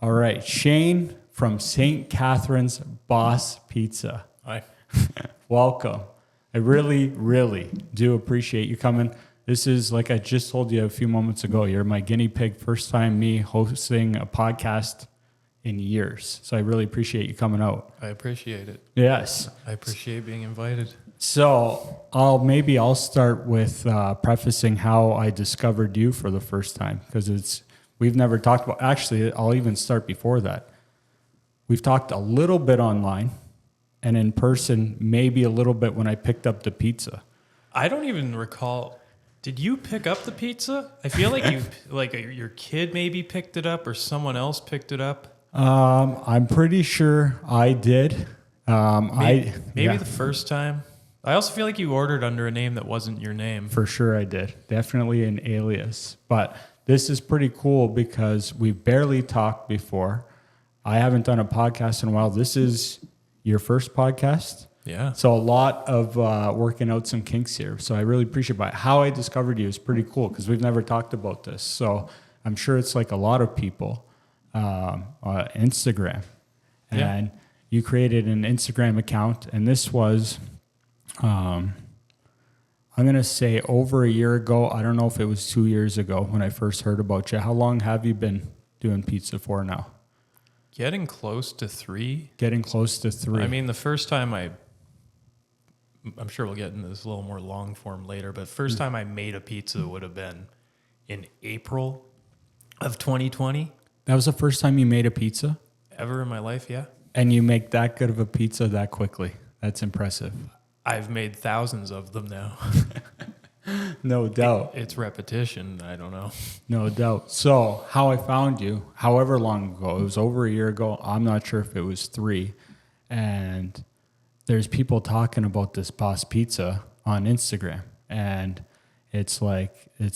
All right, Shane from St. Catharines Boss Pizza. Hi. Welcome. I really, really do appreciate you coming. This is, like I just told you a few moments ago, you're my guinea pig, first time me hosting a podcast in years. So I really appreciate you coming out. I appreciate it. Yes. I appreciate being invited. So I'll start with prefacing how I discovered you for the first time, because we've never talked about. Actually, I'll even start before that. We've talked a little bit online, and in person, maybe a little bit when I picked up the pizza. I don't even recall. Did you pick up the pizza? I feel like your kid maybe picked it up or someone else picked it up. I'm pretty sure I did. Maybe the first time. I also feel like you ordered under a name that wasn't your name. For sure I did. Definitely an alias. But this is pretty cool because we've barely talked before. I haven't done a podcast in a while. This is your first podcast. Yeah. So a lot of working out some kinks here. So I really appreciate it. How I discovered you is pretty cool because we've never talked about this. So I'm sure it's like a lot of people, Instagram. And you created an Instagram account. And this was, I'm going to say over a year ago. I don't know if it was 2 years ago when I first heard about you. How long have you been doing pizza for now? Getting close to 3. Getting close to 3. I mean, the first time I'm sure we'll get into this a little more long form later, but first time I made a pizza would have been in April of 2020. That was the first time you made a pizza? Ever in my life, yeah. And you make that good of a pizza that quickly. That's impressive. I've made thousands of them now. No doubt. It's repetition. I don't know. No doubt. So how I found you, however long ago, it was over a year ago. I'm not sure if it was 3. And there's people talking about this Boss Pizza on Instagram. And it's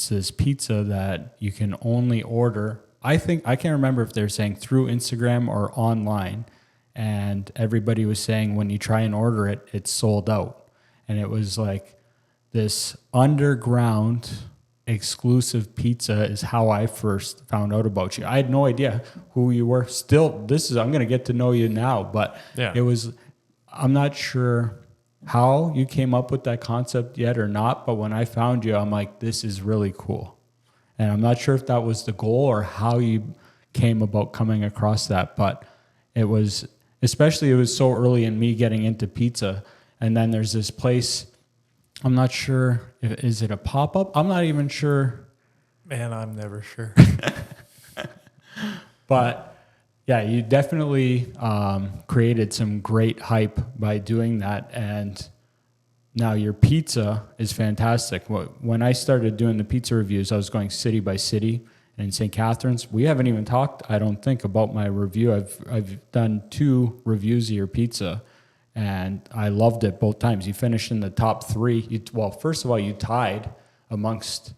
this pizza that you can only order. I can't remember if they're saying through Instagram or online. And everybody was saying when you try and order it, it's sold out. And it was like this underground exclusive pizza is how I first found out about you. I had no idea who you were. Still, I'm going to get to know you now, but I'm not sure how you came up with that concept yet or not. But when I found you, I'm like, this is really cool. And I'm not sure if that was the goal or how you came about coming across that, but it was so early in me getting into pizza. And then there's this place, I'm not sure, is it a pop-up? I'm not even sure. Man, I'm never sure. But yeah, you definitely created some great hype by doing that. And now your pizza is fantastic. When I started doing the pizza reviews, I was going city by city. In St. Catharines, we haven't even talked, I don't think, about my review. I've done 2 reviews of your pizza, and I loved it both times. You finished in the top 3. First of all, you tied amongst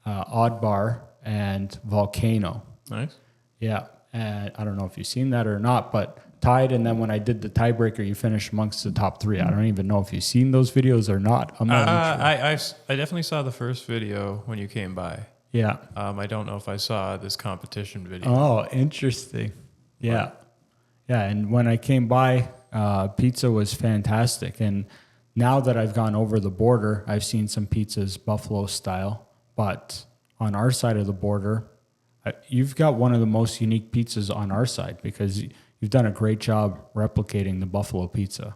Odd Bar and Volcano. Nice. Yeah, and I don't know if you've seen that or not, but tied, and then when I did the tiebreaker, you finished amongst the top 3. I don't even know if you've seen those videos or not. I'm not even sure. I definitely saw the first video when you came by. Yeah. I don't know if I saw this competition video. Oh, interesting. Yeah. Yeah. And when I came by, pizza was fantastic. And now that I've gone over the border, I've seen some pizzas Buffalo style. But on our side of the border, you've got one of the most unique pizzas on our side because you've done a great job replicating the Buffalo pizza.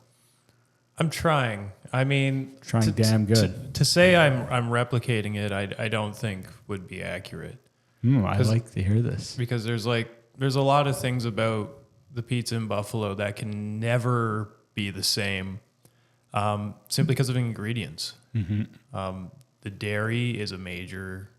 I'm trying. I mean, damn good. To say I'm replicating it, I don't think would be accurate. I like to hear this because there's a lot of things about the pizza in Buffalo that can never be the same, simply because of ingredients. Mm-hmm. The dairy is a major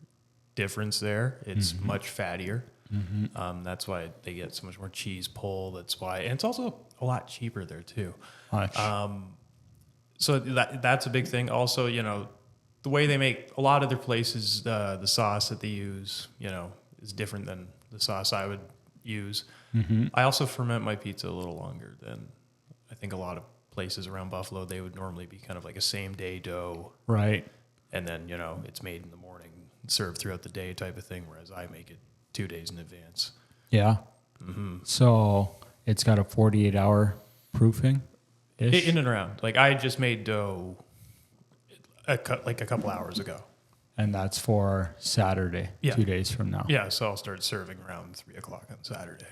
difference there. It's much fattier. Mm-hmm. That's why they get so much more cheese pull. That's why, and it's also a lot cheaper there too. Much. So that's a big thing. Also, the way they make a lot of their places, the sauce that they use, is different than the sauce I would use. Mm-hmm. I also ferment my pizza a little longer than I think a lot of places around Buffalo. They would normally be kind of like a same day dough. Right. And then, it's made in the morning, served throughout the day type of thing, whereas I make it 2 days in advance. Yeah. So it's got a 48-hour proofing ish. In and around. Like I just made dough like a couple hours ago. And that's for Saturday, Yeah. 2 days from now. Yeah, so I'll start serving around 3:00 on Saturday.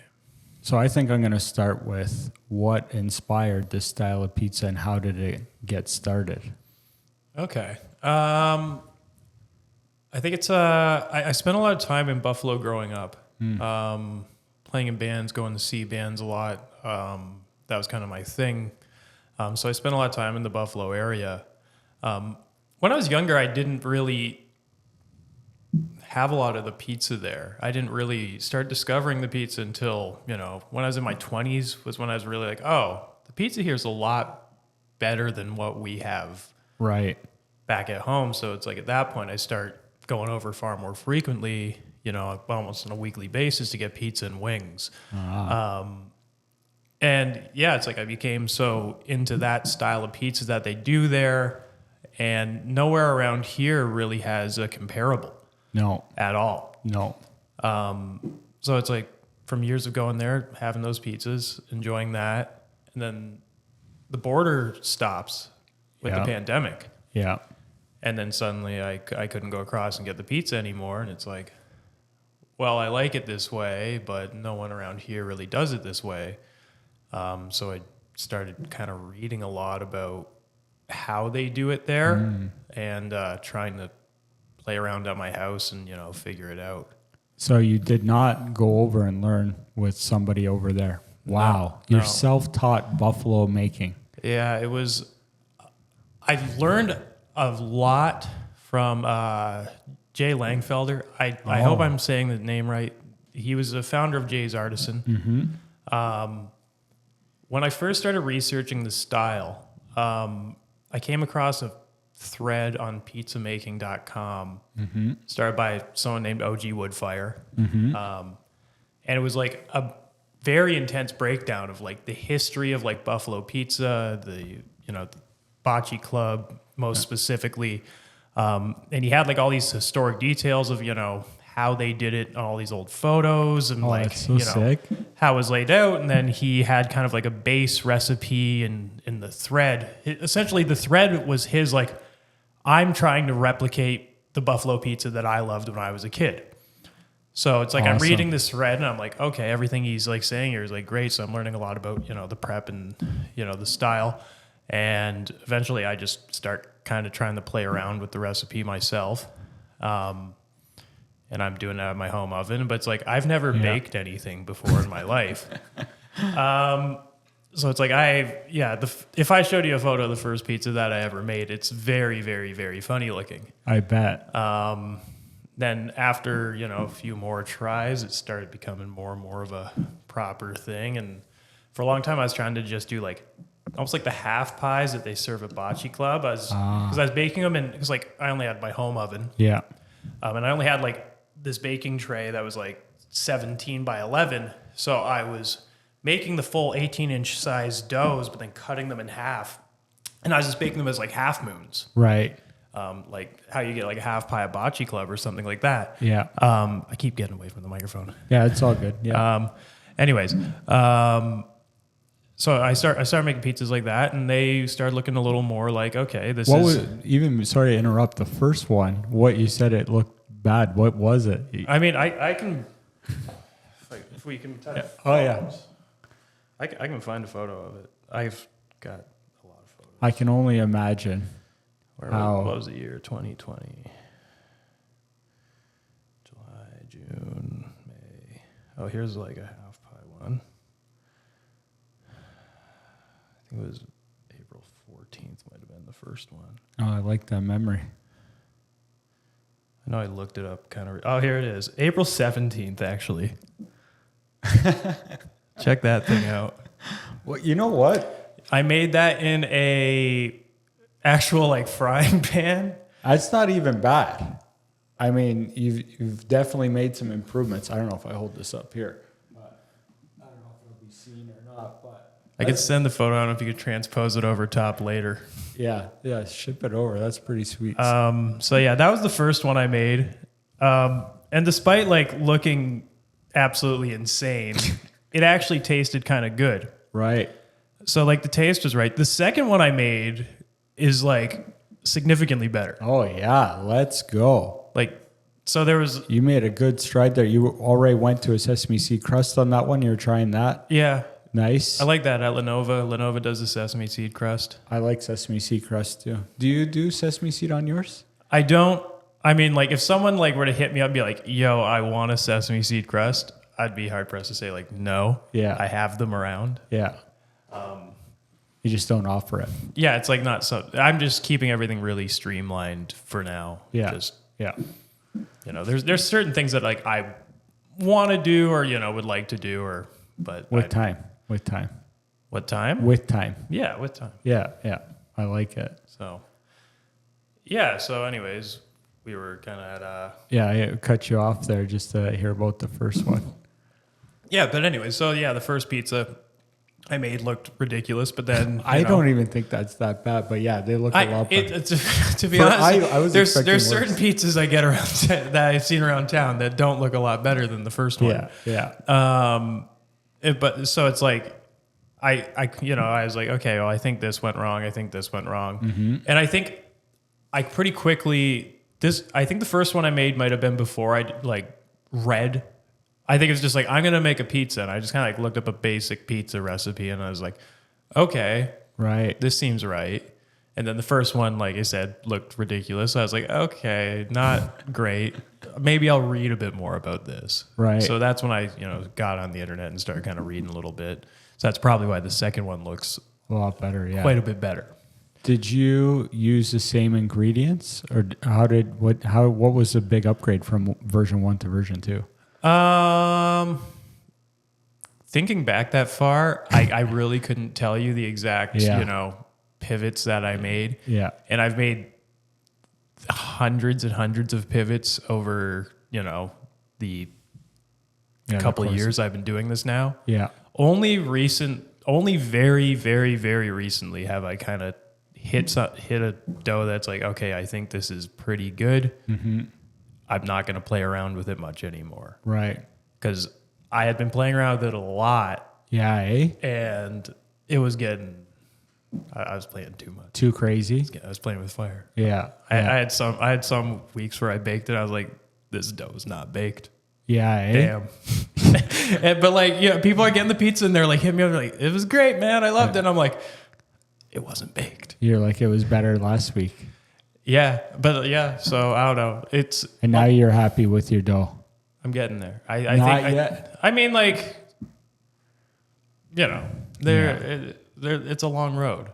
So I think I'm going to start with what inspired this style of pizza and how did it get started? Okay. I think it's I spent a lot of time in Buffalo growing up, playing in bands, going to see bands a lot. That was kind of my thing. So I spent a lot of time in the Buffalo area. When I was younger, I didn't really have a lot of the pizza there. I didn't really start discovering the pizza until, when I was in my 20s was when I was really like, oh, the pizza here is a lot better than what we have Right. back at home. So it's like at that point, I start going over far more frequently, almost on a weekly basis to get pizza and wings. And yeah, it's like I became so into that style of pizza that they do there, and nowhere around here really has a comparable No. at all. No. So it's like from years of going there, having those pizzas, enjoying that, and then the border stops with Yeah. the pandemic. Yeah. And then suddenly I couldn't go across and get the pizza anymore. And it's like, well, I like it this way, but no one around here really does it this way. So I started kind of reading a lot about how they do it there and trying to play around at my house and, figure it out. So you did not go over and learn with somebody over there. Wow. No. You're self-taught buffalo making. Yeah, I learned a lot from Jay Langfelder. I hope I'm saying the name right. He was the founder of Jay's Artisan. When I first started researching the style, I came across a thread on pizzamaking.com started by someone named OG Woodfire. And it was like a very intense breakdown of like the history of like Buffalo pizza, the Bocce Club most specifically. And he had like all these historic details of, how they did it on all these old photos and That's so sick. how it was laid out. And then he had kind of like a base recipe in the thread. Essentially the thread was his like, I'm trying to replicate the Buffalo pizza that I loved when I was a kid. So it's like I'm reading this thread and I'm like, okay, everything he's like saying here is like great. So I'm learning a lot about, the prep and, the style. And eventually I just start kind of trying to play around with the recipe myself. And I'm doing that in my home oven, but it's like, I've never baked anything before in my life. So it's like, if I showed you a photo of the first pizza that I ever made, it's very, very, very funny looking. I bet. Then after, a few more tries, it started becoming more and more of a proper thing. And for a long time, I was trying to just do like, almost like the half pies that they serve at Bocce Club. Because I was baking them because like I only had my home oven. Yeah. And I only had like this baking tray that was like 17 by 11. So I was making the full 18-inch size doughs, but then cutting them in half. And I was just baking them as like half moons. Right. Like how you get like a half pie at Bocce Club or something like that. Yeah. I keep getting away from the microphone. Yeah, it's all good. Yeah. Anyways, so I started making pizzas like that, and they started looking a little more like, okay, sorry to interrupt, the first one, what you said it looked bad. What was it? I mean, I can, if we can touch. Oh, yeah. I can find a photo of it. I've got a lot of photos. I can only imagine. What was the year? 2020. July, June, May. Oh, here's like a half pie one. I think it was April 14th might have been the first one. Oh, I like that memory. I know I looked it up kind of. Oh, here it is. April 17th, actually. Check that thing out. Well, you know what? I made that in a actual like frying pan. That's not even bad. I mean, you've definitely made some improvements. I don't know if I hold this up here. But I don't know if it'll be seen or not. But I could send the photo. I don't know if you could transpose it over top later. Yeah, ship it over. That's pretty sweet. So yeah, that was the first one I made. And despite like looking absolutely insane, it actually tasted kind of good. Right. So like the taste was right. The second one I made is like significantly better. Oh yeah, let's go. Like, so there was, You made a good stride there. You already went to a sesame seed crust on that one. You were trying that. yeah, Nice. I like that at Lenovo. Lenovo does the sesame seed crust. I like sesame seed crust too. Do you do sesame seed on yours? I don't, I mean, like if someone like were to hit me up and be like, yo, I want a sesame seed crust, I'd be hard pressed to say like, no. Yeah. I have them around. Yeah. You just don't offer it. Yeah, it's like not so, I'm just keeping everything really streamlined for now. Yeah. Just, Yeah. you know, there's certain things that like I want to do or, you know, would like to do or, but With time. With time. What time? With time. Yeah, with time. Yeah. Yeah. I like it. So, yeah. So, anyways, we were kind of at Yeah. I cut you off there just to hear about the first one. yeah. But anyway, so yeah, the first pizza I made looked ridiculous, but then I don't even think that's that bad, but yeah, they look a lot better. To be honest, I was there's expecting certain pizzas I get around that I've seen around town that don't look a lot better than the first one. Yeah. Yeah. But so it's like I you know, I was like, okay, well, I think this went wrong. I think this went wrong, and I think I pretty quickly I think the first one I made might have been before I like read. I think it was just like, I'm going to make a pizza. And I just kind of like looked up a basic pizza recipe and I was like, okay, Right. this seems right. And then the first one, like I said, looked ridiculous. So I was like, okay, not great. Maybe I'll read a bit more about this. Right. So that's when I, you know, got on the internet and started kind of reading a little bit. So that's probably why the second one looks A lot better. Yeah. quite a bit better. Did you use the same ingredients, or what was the big upgrade from version 1 to version 2? Thinking back that far, I really couldn't tell you the exact, Yeah. you know, pivots that I made. Yeah. And I've made hundreds and hundreds of pivots over, you know, the couple of years I've been doing this now. Yeah. Only very, very, very recently have I kind of hit a dough that's like, okay, I think this is pretty good. Mm-hmm. I'm not going to play around with it much anymore. Right. Because I had been playing around with it a lot. Yeah. And it was getting, I was playing too much. Too crazy. I was playing with fire. Yeah. I had some weeks where I baked it. I was like, this dough is not baked. Yeah. Damn. But like, yeah, people are getting the pizza and they're like, hit me up. They're like, it was great, man. I loved it. And I'm like, it wasn't baked. You're like, it was better last week. Yeah. But yeah. So I don't know. And now you're happy with your dough. I'm getting there. I Not think yet. I mean, like, you know, it's a long road.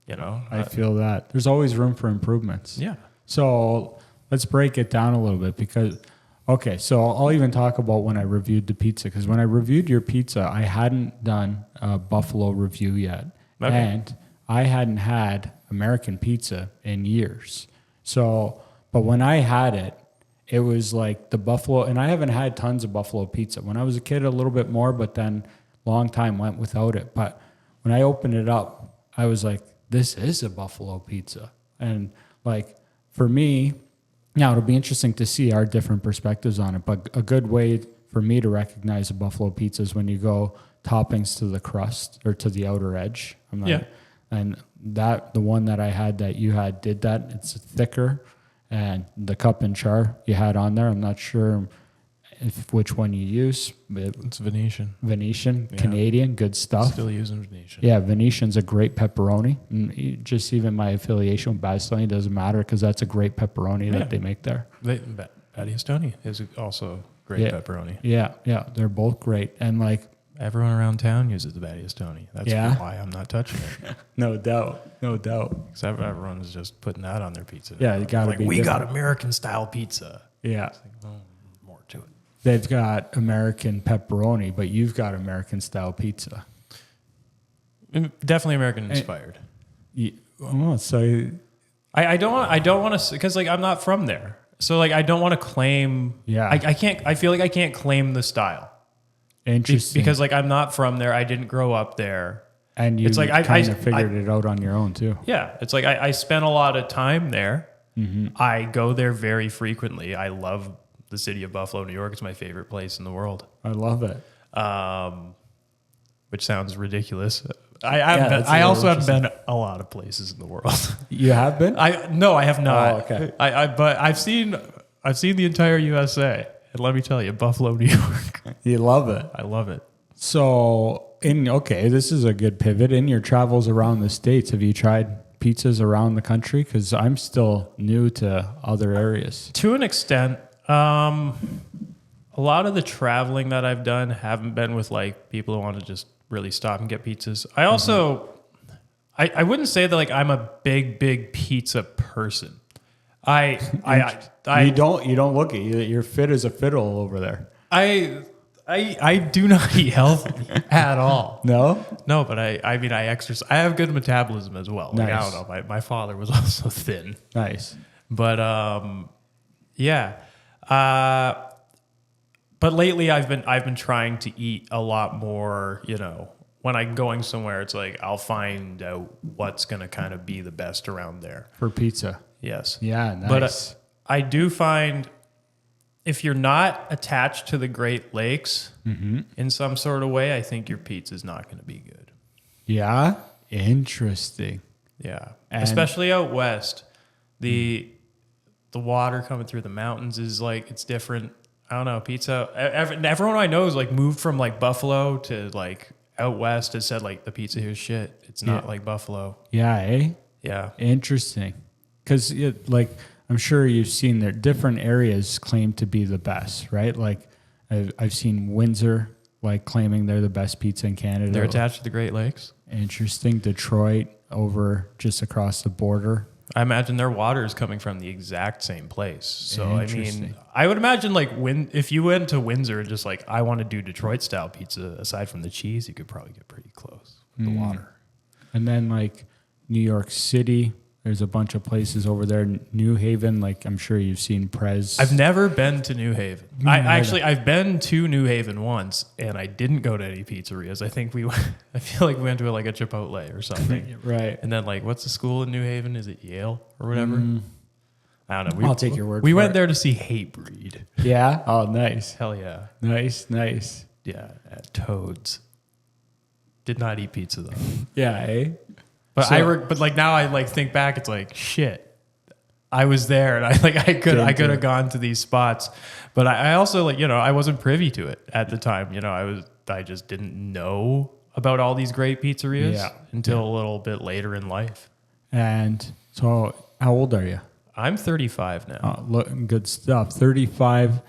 You know, I feel that. There's always room for improvements. yeah. So let's break it down a little bit because, okay, so I'll even talk about when I reviewed the pizza, because when I reviewed your pizza, I hadn't done a Buffalo review yet. Okay. And I hadn't had American pizza in years. So, but when I had it, it was like the Buffalo, and I haven't had tons of Buffalo pizza. When I was a kid, a little bit more, but then long time went without it. But when I opened it up, I was like, this is a Buffalo pizza. And like, for me, now it'll be interesting to see our different perspectives on it, but a good way for me to recognize a Buffalo pizza is when you go toppings to the crust or to the outer edge. And the one that I had that you had did that. It's thicker, and the cup and char you had on there, I'm not sure which one you use. But It's Venetian. Venetian, Yeah. Canadian, good stuff. Still using Venetian. Yeah, Venetian's a great pepperoni. And just even my affiliation with Bastogne doesn't matter because that's a great pepperoni that they make there. Battistoni is also great pepperoni. Yeah, they're both great. And like, Everyone around town uses the Battistoni. That's why I'm not touching it. no doubt. Because everyone's just putting that on their pizza. Yeah, you gotta like, be we different. got American style pizza. Yeah. It's like, well, more to it. They've got American pepperoni, but you've got American style pizza. Definitely American inspired. So I don't want to, because like I'm not from there. So like I don't want to claim. Yeah. I can't. I feel like I can't claim the style. interesting. Because like I'm not from there. I didn't grow up there. And you It's like kind of figured it out on your own too. Yeah, it's like I spent a lot of time there. Mm-hmm. I go there very frequently. I love the city of Buffalo, New York. It's my favorite place in the world. I love it. which sounds ridiculous. I also have been a lot of places in the world. You have been? No, I have not. Oh, okay. But I've seen the entire USA, and let me tell you, Buffalo, New York. You love it. I love it. So, this is a good pivot. In your travels around the States, have you tried pizzas around the country? Because I'm still new to other areas. To an extent, a lot of the traveling that I've done haven't been with like people who want to just really stop and get pizzas. I also, I wouldn't say that like I'm a big pizza person. You don't look it. You're fit as a fiddle over there. I do not eat healthy at all. No? No, but I mean, I exercise. I have good metabolism as well. Like, Nice. I don't know. My father was also thin. Nice. But, yeah. But lately I've been trying to eat a lot more, when I'm going somewhere, it's like, I'll find out what's going to kind of be the best around there. For pizza. Yes. Yeah, nice. But I do find if you're not attached to the Great Lakes in some sort of way, I think your pizza's not going to be good. Yeah? Interesting. Yeah. And especially out west. The water coming through the mountains is like, it's different. I don't know, pizza. Everyone I know is like moved from like Buffalo to like out west has said like the pizza here is shit. It's not like Buffalo. Yeah, eh? Yeah. Interesting. Because I'm sure you've seen that different areas claim to be the best, right? Like I've seen Windsor like claiming they're the best pizza in Canada. They're attached to the Great Lakes. Interesting. Detroit over just across the border. I imagine their water is coming from the exact same place. So I mean, I would imagine like if you went to Windsor and just like I want to do Detroit style pizza, aside from the cheese, you could probably get pretty close with the water. And then like New York City, there's a bunch of places over there. New Haven, like I'm sure you've seen Prez. I've never been to New Haven. I've been to New Haven once, and I didn't go to any pizzerias. I feel like we went to like a Chipotle or something. Right. And then like, what's the school in New Haven? Is it Yale or whatever? I don't know. I'll take your word for We it. went there to see Hatebreed. Yeah? Oh, nice. Hell yeah. Nice. Yeah, at Toads. Did not eat pizza though. Yeah, eh? But but like now I like think back, it's like shit. I was there and I could have gone to these spots, but I also like I wasn't privy to it at the time. I just didn't know about all these great pizzerias until a little bit later in life. And so, how old are you? I'm 35 now. Look, good stuff. 35,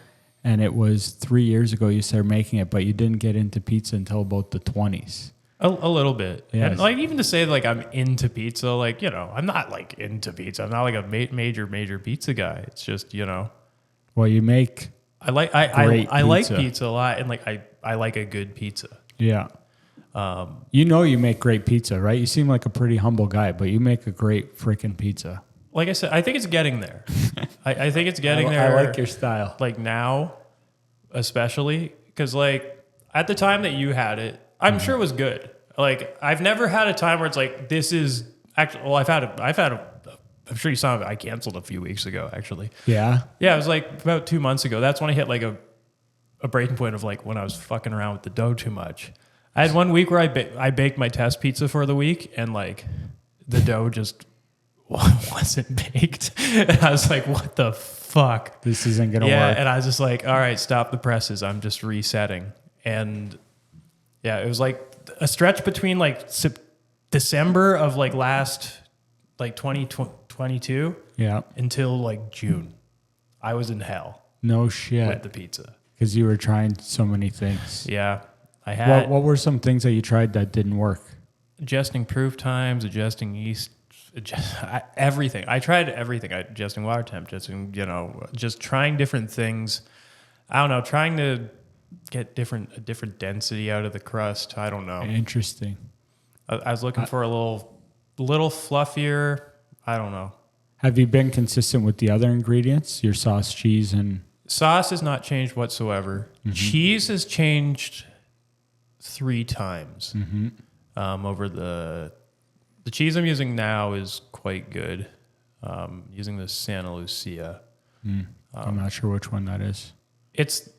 and it was 3 years ago you started making it, but you didn't get into pizza until about the 20s. A little bit. Yes. And like even to say like I'm into pizza, like, I'm not like into pizza. I'm not like a major pizza guy. It's just, Well, you make I like pizza a lot, and like I like a good pizza. Yeah. You make great pizza, right? You seem like a pretty humble guy, but you make a great freaking pizza. Like I said, I think it's getting there. I think it's getting there. I like your style. Like now, especially, because like at the time that you had it, I'm sure it was good. Like I've never had a time where it's like this is actually. Well, I've had a. I'm sure you saw it. I canceled a few weeks ago, actually. Yeah. Yeah, it was like about 2 months ago. That's when I hit like a breaking point of like when I was fucking around with the dough too much. I had 1 week where I baked my test pizza for the week, and like the dough just wasn't baked. And I was like, what the fuck? This isn't going to yeah, work. and I was just like, all right, stop the presses. I'm just resetting. And yeah, it was like a stretch between like December of like last like 2022 until like June. I was in hell. No shit. With the pizza. Because you were trying so many things. Yeah. I had. What were some things that you tried that didn't work? Adjusting proof times, adjusting yeast, everything. I tried everything. Adjusting water temp, just trying different things. I don't know, trying to get a different density out of the crust. I don't know. Interesting. I was looking for a little fluffier. I don't know. Have you been consistent with the other ingredients? Your sauce, cheese, and... Sauce has not changed whatsoever. Mm-hmm. Cheese has changed 3 times. Mm-hmm. Over the cheese I'm using now is quite good. Using the Santa Lucia. I'm not sure which one that is. It's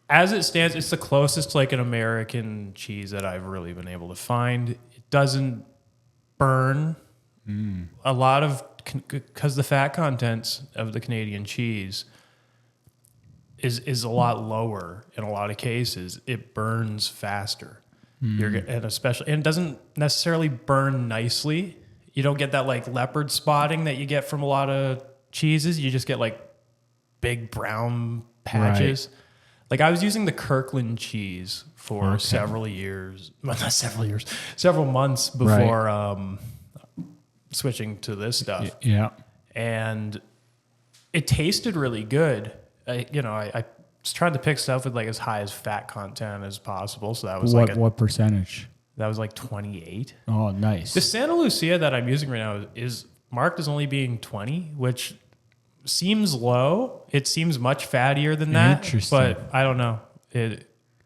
As it stands, it's the closest to like an American cheese that I've really been able to find. It doesn't burn a lot of, because the fat content of the Canadian cheese is a lot lower in a lot of cases. It burns faster. And especially, and it doesn't necessarily burn nicely. You don't get that like leopard spotting that you get from a lot of cheeses. You just get like big brown patches. Right. Like I was using the Kirkland cheese for several years, well, not several years, several months before switching to this stuff. Yeah. And it tasted really good. I was trying to pick stuff with like as high as fat content as possible. So that was what percentage? That was like 28. Oh, nice. The Santa Lucia that I'm using right now is marked as only being 20, which seems low. It seems much fattier than that. Interesting. But I don't know.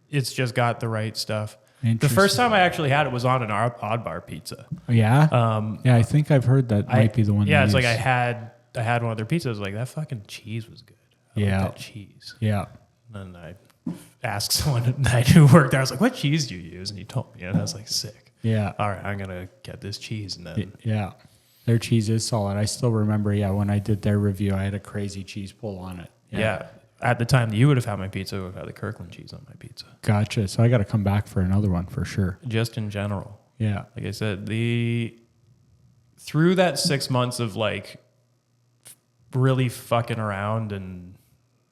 It's just got the right stuff. The first time I actually had it was on an Odd Bar pizza. Yeah? Yeah, I think I've heard that might be the one. Yeah, it's like I had one of their pizzas. I was like, that fucking cheese was good. I like that cheese. Yeah. And I asked someone who worked there, I was like, what cheese do you use? And he told me, and I was like, sick. Yeah. All right, I'm going to get this cheese. And then yeah. Their cheese is solid. I still remember, when I did their review, I had a crazy cheese pull on it. Yeah. At the time that you would have had my pizza, I would have had the Kirkland cheese on my pizza. Gotcha. So I got to come back for another one for sure. Just in general. Yeah. Like I said, through that 6 months of like really fucking around and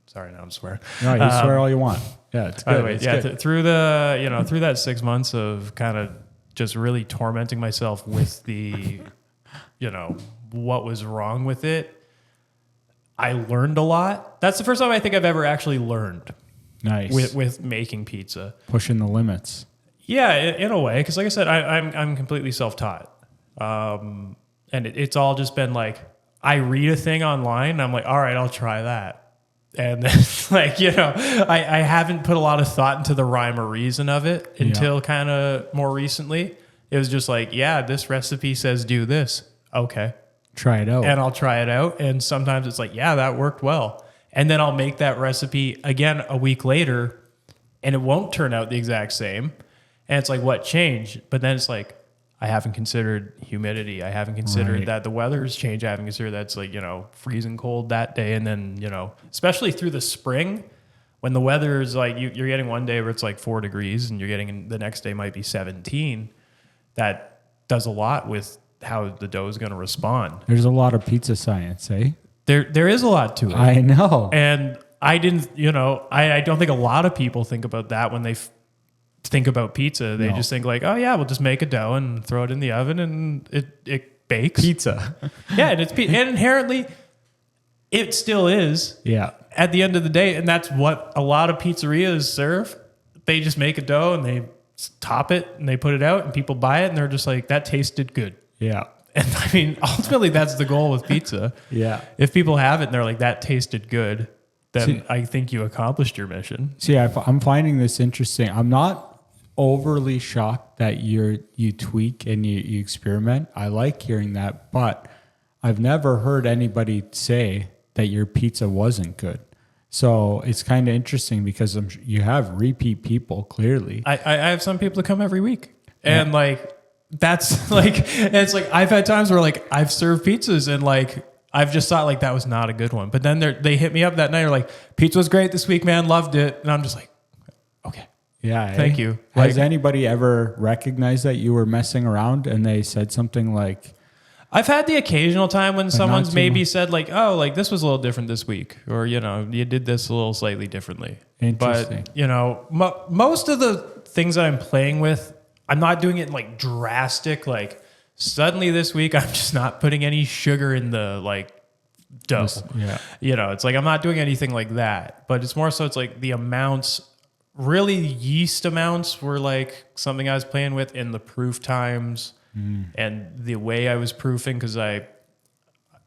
sorry, now I'm swearing. No, you swear all you want. Yeah, it's good. It's good. Through that 6 months of kind of just really tormenting myself with the, what was wrong with it, I learned a lot. That's the first time I think I've ever actually learned. Nice. With making pizza. Pushing the limits. Yeah, in a way. Because like I said, I'm completely self-taught. And it's all just been like, I read a thing online and I'm like, all right, I'll try that. And then I haven't put a lot of thought into the rhyme or reason of it until kind of more recently. It was just like, this recipe says do this. Okay. Try it out. And I'll try it out. And sometimes it's like, that worked well. And then I'll make that recipe again a week later and it won't turn out the exact same. And it's like, what changed? But then it's like, I haven't considered humidity. I haven't considered that the weather's changed. I haven't considered that's like, freezing cold that day. And then, especially through the spring when the weather is like, you're getting one day where it's like 4 degrees and you're getting the next day might be 17. That does a lot with how the dough is going to respond. There's a lot of pizza science, eh? There is a lot to it. I know. And I didn't, I don't think a lot of people think about that when they think about pizza. They just think like, we'll just make a dough and throw it in the oven and it bakes. Pizza. Yeah, and and inherently it still is. Yeah. At the end of the day, and that's what a lot of pizzerias serve. They just make a dough and they top it and they put it out and people buy it and they're just like, that tasted good. Yeah. And I mean, ultimately that's the goal with pizza. Yeah. If people have it and they're like, that tasted good, then I think you accomplished your mission. See, I'm finding this interesting. I'm not overly shocked that you tweak and you experiment. I like hearing that, but I've never heard anybody say that your pizza wasn't good. So it's kind of interesting because you have repeat people clearly. I have some people that come every week, and that's like, it's like I've had times where like I've served pizzas and like I've just thought like that was not a good one, but then they hit me up that night. They're like, pizza was great this week, man, loved it, and I'm just like, okay. Yeah. Thank you. Has anybody ever recognized that you were messing around and they said something like... I've had the occasional time when someone's maybe said like, oh, like this was a little different this week. Or, you did this a little slightly differently. Interesting. But, most of the things that I'm playing with, I'm not doing it in like drastic, like suddenly this week, I'm just not putting any sugar in the like dough. Yeah. It's like, I'm not doing anything like that, but it's more so it's like the amounts. Really, yeast amounts were like something I was playing with in the proof times and the way I was proofing. Because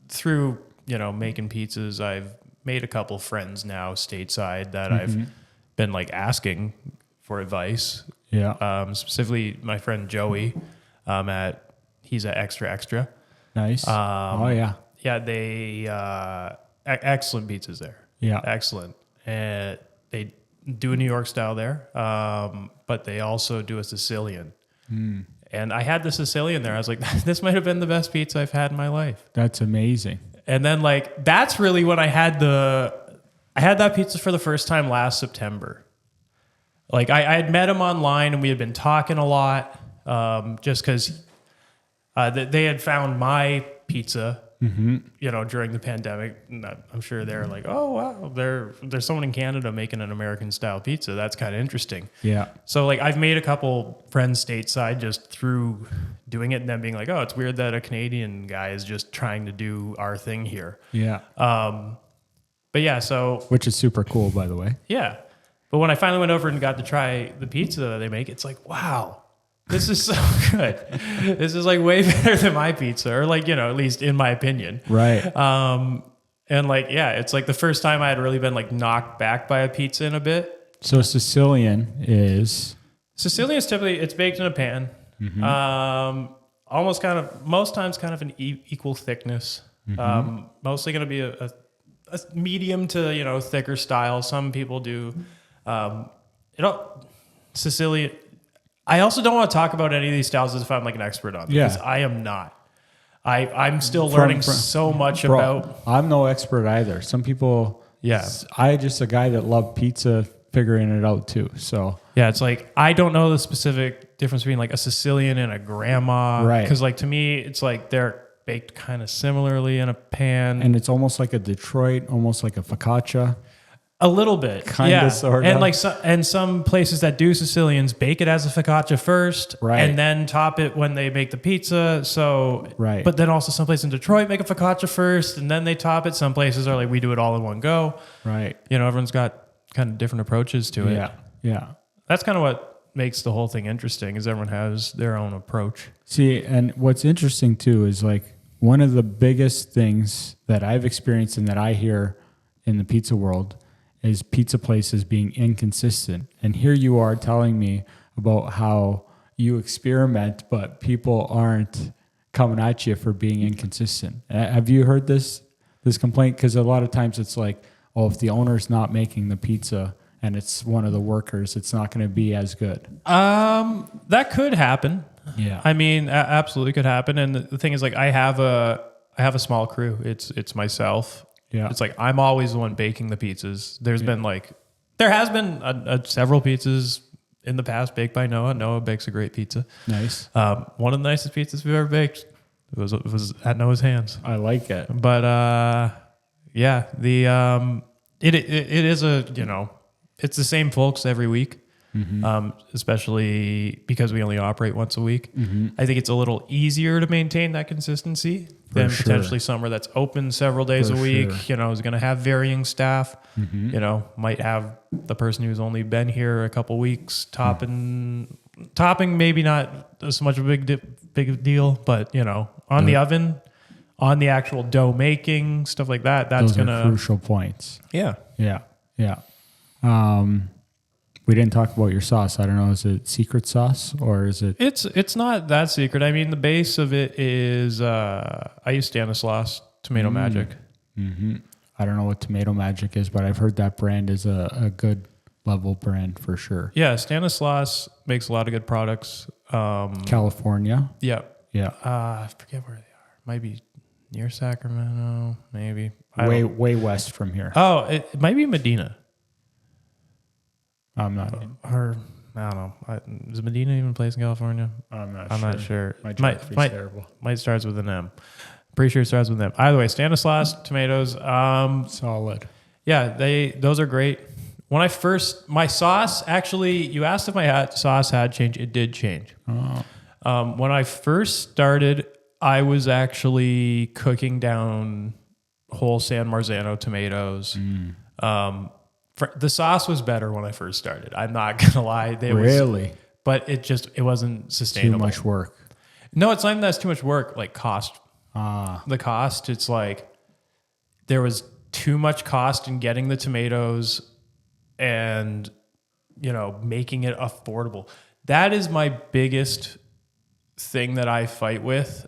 through making pizzas, I've made a couple friends now stateside that I've been like asking for advice. Yeah. Specifically, my friend Joey, he's at Extra. Nice. Yeah. Yeah, they excellent pizzas there. Yeah. Excellent. And do a New York style there, but they also do a Sicilian. And I had the Sicilian there. I was like, this might have been the best pizza I've had in my life. That's amazing. And then like that's really when I had that pizza for the first time last September. Like I had met him online and we had been talking a lot, just because they had found my pizza, during the pandemic. And I'm sure they're like, oh wow, there's someone in Canada making an American style pizza. That's kind of interesting. Yeah. So like I've made a couple friends stateside just through doing it and then being like, oh, it's weird that a Canadian guy is just trying to do our thing here. Yeah. But yeah, so Which is super cool, by the way. yeah. But when I finally went over and got to try the pizza that they make, it's like, wow, this is so good. This is like way better than my pizza, or like, at least in my opinion. Right. And like, yeah, it's like the first time I had really been like knocked back by a pizza in a bit. So Sicilian is typically, it's baked in a pan. Almost kind of, most times kind of an equal thickness. Mostly going to be a medium to, thicker style. Some people do, Sicilian. I also don't want to talk about any of these styles as if I'm like an expert on them, because I am not. I'm still learning so much about. I'm no expert either. Some people. Yeah. I just a guy that loved pizza, figuring it out too. So yeah, it's like I don't know the specific difference between like a Sicilian and a grandma, right? Because like to me, it's like they're baked kind of similarly in a pan, and it's almost like a Detroit, almost like a focaccia. A little bit, kind of, sort of, and like some places that do Sicilians bake it as a focaccia first, right, and then top it when they make the pizza. So, right, but then also some places in Detroit make a focaccia first, and then they top it. Some places are like, we do it all in one go, right? Everyone's got kind of different approaches to it. Yeah. That's kind of what makes the whole thing interesting, is everyone has their own approach. See, and what's interesting too is like one of the biggest things that I've experienced and that I hear in the pizza world is pizza places being inconsistent. And here you are telling me about how you experiment, but people aren't coming at you for being inconsistent. Have you heard this complaint? Because a lot of times it's like, oh, if the owner's not making the pizza and it's one of the workers, it's not going to be as good. That could happen. Yeah. I mean, absolutely could happen. And the thing is, like, I have a small crew. It's myself. Yeah. It's like I'm always the one baking the pizzas. There has been several pizzas in the past baked by Noah. Noah bakes a great pizza. Nice. One of the nicest pizzas we've ever baked. It was at Noah's hands. I like it. But yeah, it is it's the same folks every week. Especially because we only operate once a week. I think it's a little easier to maintain that consistency than potentially somewhere that's open several days a week, is going to have varying staff, might have the person who's only been here a couple weeks topping maybe not so much of a big deal, but on the oven, on the actual dough making, stuff like that, that's going to crucial points. Yeah. We didn't talk about your sauce. I don't know. Is it secret sauce or is it? It's not that secret. I mean, the base of it is I use Stanislaus Tomato Magic. I don't know what Tomato Magic is, but I've heard that brand is a good level brand for sure. Yeah, Stanislaus makes a lot of good products. California. Yeah. Yeah. I forget where they are. Might be near Sacramento, maybe. Way west from here. Oh, it might be Medina. I'm not. Or I don't know. Is Medina even a place in California? I'm not sure. My geography's terrible. Might starts with an M. Pretty sure it starts with an M. Either way, Stanislaus tomatoes. Solid. Yeah, those are great. When my sauce, actually, you asked if my sauce had changed. It did change. Oh. When I first started, I was actually cooking down whole San Marzano tomatoes. The sauce was better when I first started. I'm not gonna lie. Really? But it wasn't sustainable. Too much work. No, it's not even that's too much work. Like cost. The cost. It's like there was too much cost in getting the tomatoes and making it affordable. That is my biggest thing that I fight with,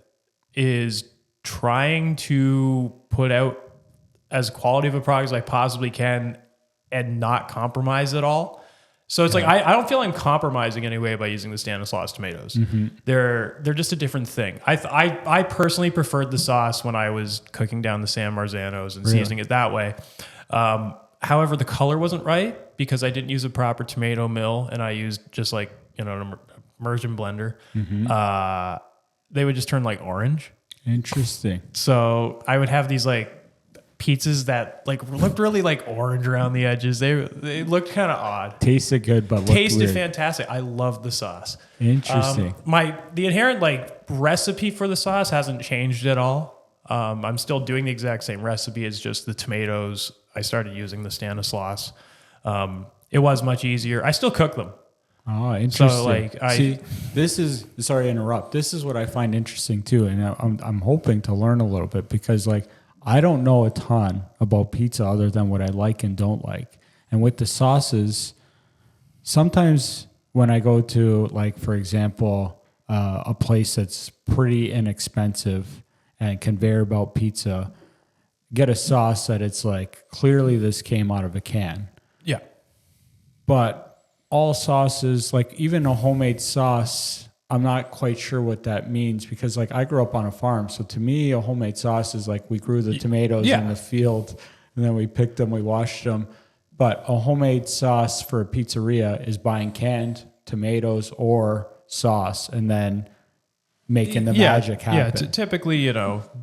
is trying to put out as quality of a product as I possibly can and not compromise at all. So it's like I don't feel I'm compromising anyway by using the Stanislaus tomatoes. They're just a different thing. I personally preferred the sauce when I was cooking down the San Marzanos and seasoning it that way. However, the color wasn't right because I didn't use a proper tomato mill and I used just like an immersion blender. They would just turn like orange. Interesting. So I would have these like pizzas that like looked really like orange around the edges. They looked kind of odd. Tasted good, but tasted weird. Fantastic. I loved the sauce. Interesting. The inherent like recipe for the sauce hasn't changed at all. I'm still doing the exact same recipe. It's just the tomatoes. I started using the Stanislaus. It was much easier. I still cook them. Oh, interesting. So like sorry to interrupt. This is what I find interesting too, and I'm hoping to learn a little bit because like I don't know a ton about pizza other than what I like and don't like. And with the sauces, sometimes when I go to like, for example, a place that's pretty inexpensive and conveyor belt pizza, get a sauce that it's like clearly this came out of a can. Yeah. But all sauces, like even a homemade sauce, I'm not quite sure what that means because like I grew up on a farm. So to me, a homemade sauce is like we grew the tomatoes in the field and then we picked them, we washed them. But a homemade sauce for a pizzeria is buying canned tomatoes or sauce and then making the magic happen. Yeah, typically,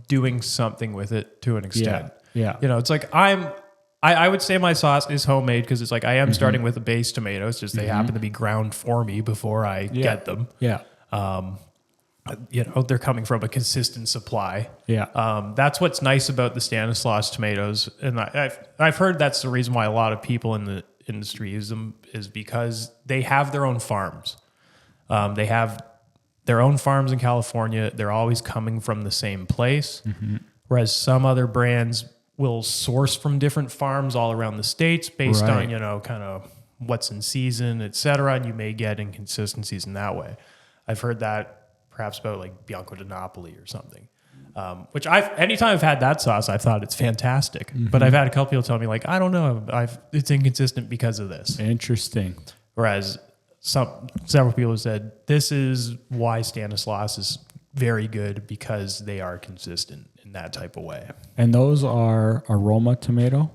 doing something with it to an extent. Yeah. It's like I would say my sauce is homemade because it's like I am starting with a base tomato. It's just they happen to be ground for me before I get them. Yeah. They're coming from a consistent supply. Yeah. That's what's nice about the Stanislaus tomatoes. And I've heard that's the reason why a lot of people in the industry use them is because they have their own farms. They have their own farms in California. They're always coming from the same place. Whereas some other brands will source from different farms all around the States based on, kind of what's in season, et cetera. And you may get inconsistencies in that way. I've heard that perhaps about like Bianco di Napoli or something, which anytime I've had that sauce, I've thought it's fantastic. But I've had a couple people tell me like, I don't know, it's inconsistent because of this. Interesting. Whereas several people have said this is why Stanislaus is very good because they are consistent in that type of way. And those are aroma tomato?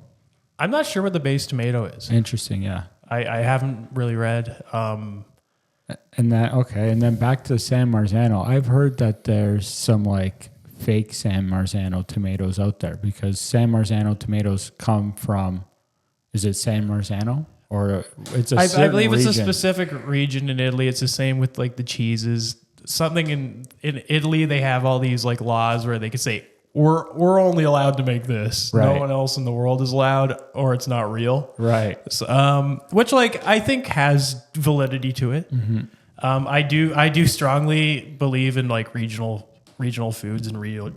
I'm not sure what the base tomato is. Interesting, yeah. I haven't really read. And then back to San Marzano. I've heard that there's some like fake San Marzano tomatoes out there because San Marzano tomatoes come from, is it San Marzano? Or it's a certain I believe it's region. a specific region in Italy. It's the same with like the cheeses. Something in Italy, they have all these like laws where they could say, we're only allowed to make this. Right. No one else in the world is allowed, or it's not real. Right. So, which like I think has validity to it. I do strongly believe in like regional foods and real,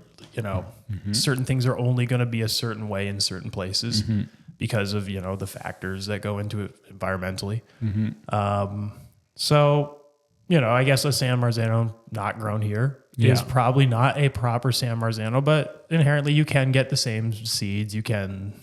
certain things are only going to be a certain way in certain places because of the factors that go into it environmentally. So I guess a San Marzano not grown here is probably not a proper San Marzano, but inherently you can get the same seeds. You can,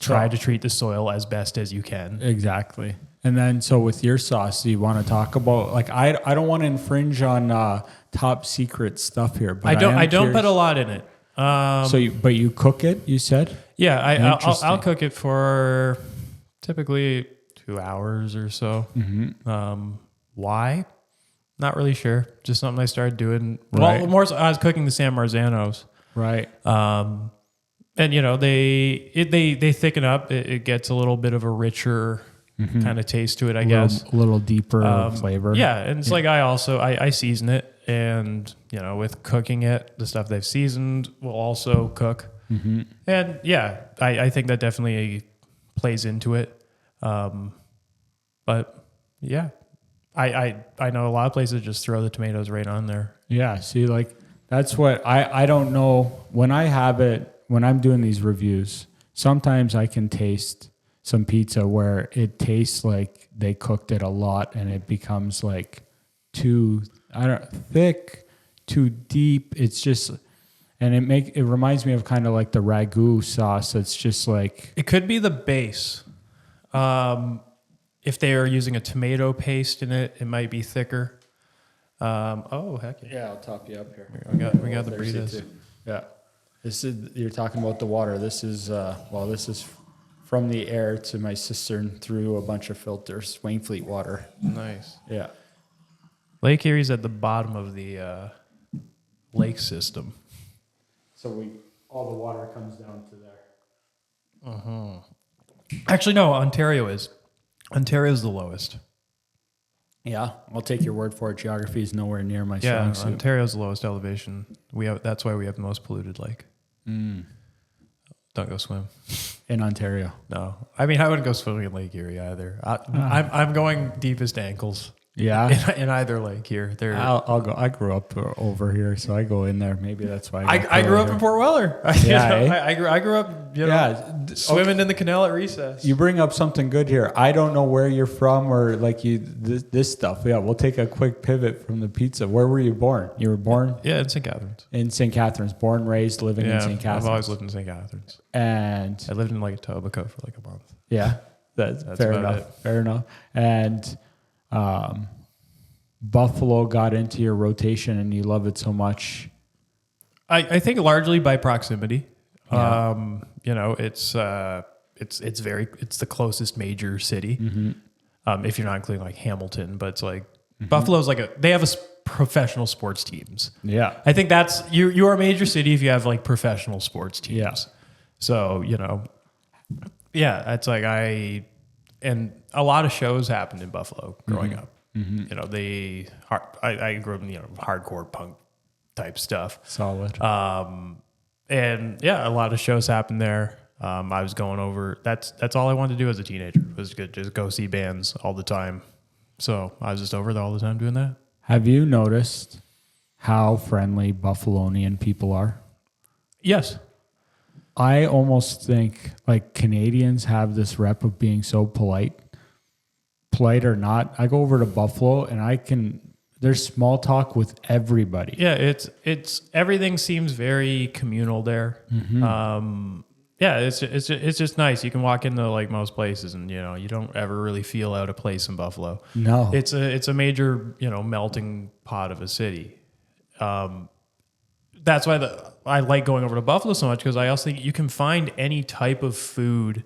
try to treat the soil as best as you can. Exactly. And then, so with your sauce, do you want to talk about, like, I don't want to infringe on top secret stuff here, but I don't put a lot in it. But you cook it, you said? Yeah, I'll cook it for typically 2 hours or so. Why? Not really sure. Just something I started doing. Right. Well, more so I was cooking the San Marzanos. Right. And they thicken up. It gets a little bit of a richer kind of taste to it, I guess. A little deeper flavor. Yeah, and it's like I season it, and with cooking it, the stuff they've seasoned will also cook. And yeah, I think that definitely plays into it. But yeah, I know a lot of places just throw the tomatoes right on there. Yeah, see, like that's what I don't know when I have it. When I'm doing these reviews, sometimes I can taste some pizza where it tastes like they cooked it a lot and it becomes like too thick, too deep. It's just, And it reminds me of kind of like the ragu sauce. It's just like, It could be the base. If they are using a tomato paste in it, it might be thicker. Heck yeah. yeah, I'll top you up here. We got the burritos. Yeah. You're talking about the water. This is from the air to my cistern through a bunch of filters, Wainfleet water. Nice. Yeah. Lake Erie's at the bottom of the lake system. So all the water comes down to there. Actually, no, Ontario is. Ontario's the lowest. Yeah, I'll take your word for it. Geography is nowhere near my Yeah, strong suit. Ontario's the lowest elevation. That's why we have the most polluted lake. Don't go swim. In Ontario. No, I mean I wouldn't go swimming in Lake Erie either. I'm going deepest ankles. Yeah. In either lake here. I'll go. I grew up over here, so I go in there. Maybe that's why I grew up in Port Weller. I grew up, swimming in the canal at recess. You bring up something good here. I don't know where you're from or like this stuff. Yeah, we'll take a quick pivot from the pizza. Where were you born? You were born? Yeah, in St. Catharines. In St. Catharines. Born, raised, living in St. Catharines. I've always lived in St. Catharines. And I lived in like Etobicoke for like a month. Yeah, that's fair enough. it. Fair enough. And Buffalo got into your rotation and you love it so much. I think largely by proximity. Yeah. It's the closest major city. Mm-hmm. If you're not including like Hamilton, but it's like Buffalo's like they have professional sports teams. Yeah. I think that's you are a major city if you have like professional sports teams. Yeah. So, it's like and a lot of shows happened in Buffalo growing up. Mm-hmm. I grew up in hardcore punk type stuff. Solid. And a lot of shows happened there. I was going over. That's all I wanted to do as a teenager was just go see bands all the time. So I was just over there all the time doing that. Have you noticed how friendly Buffalonian people are? Yes. I almost think like Canadians have this rep of being so polite or not. I go over to Buffalo and there's small talk with everybody. Yeah, it's everything seems very communal there. Mm-hmm. It's just nice. You can walk into like most places and you don't ever really feel out of place in Buffalo. No. It's a major, melting pot of a city. That's why I like going over to Buffalo so much because I also think you can find any type of food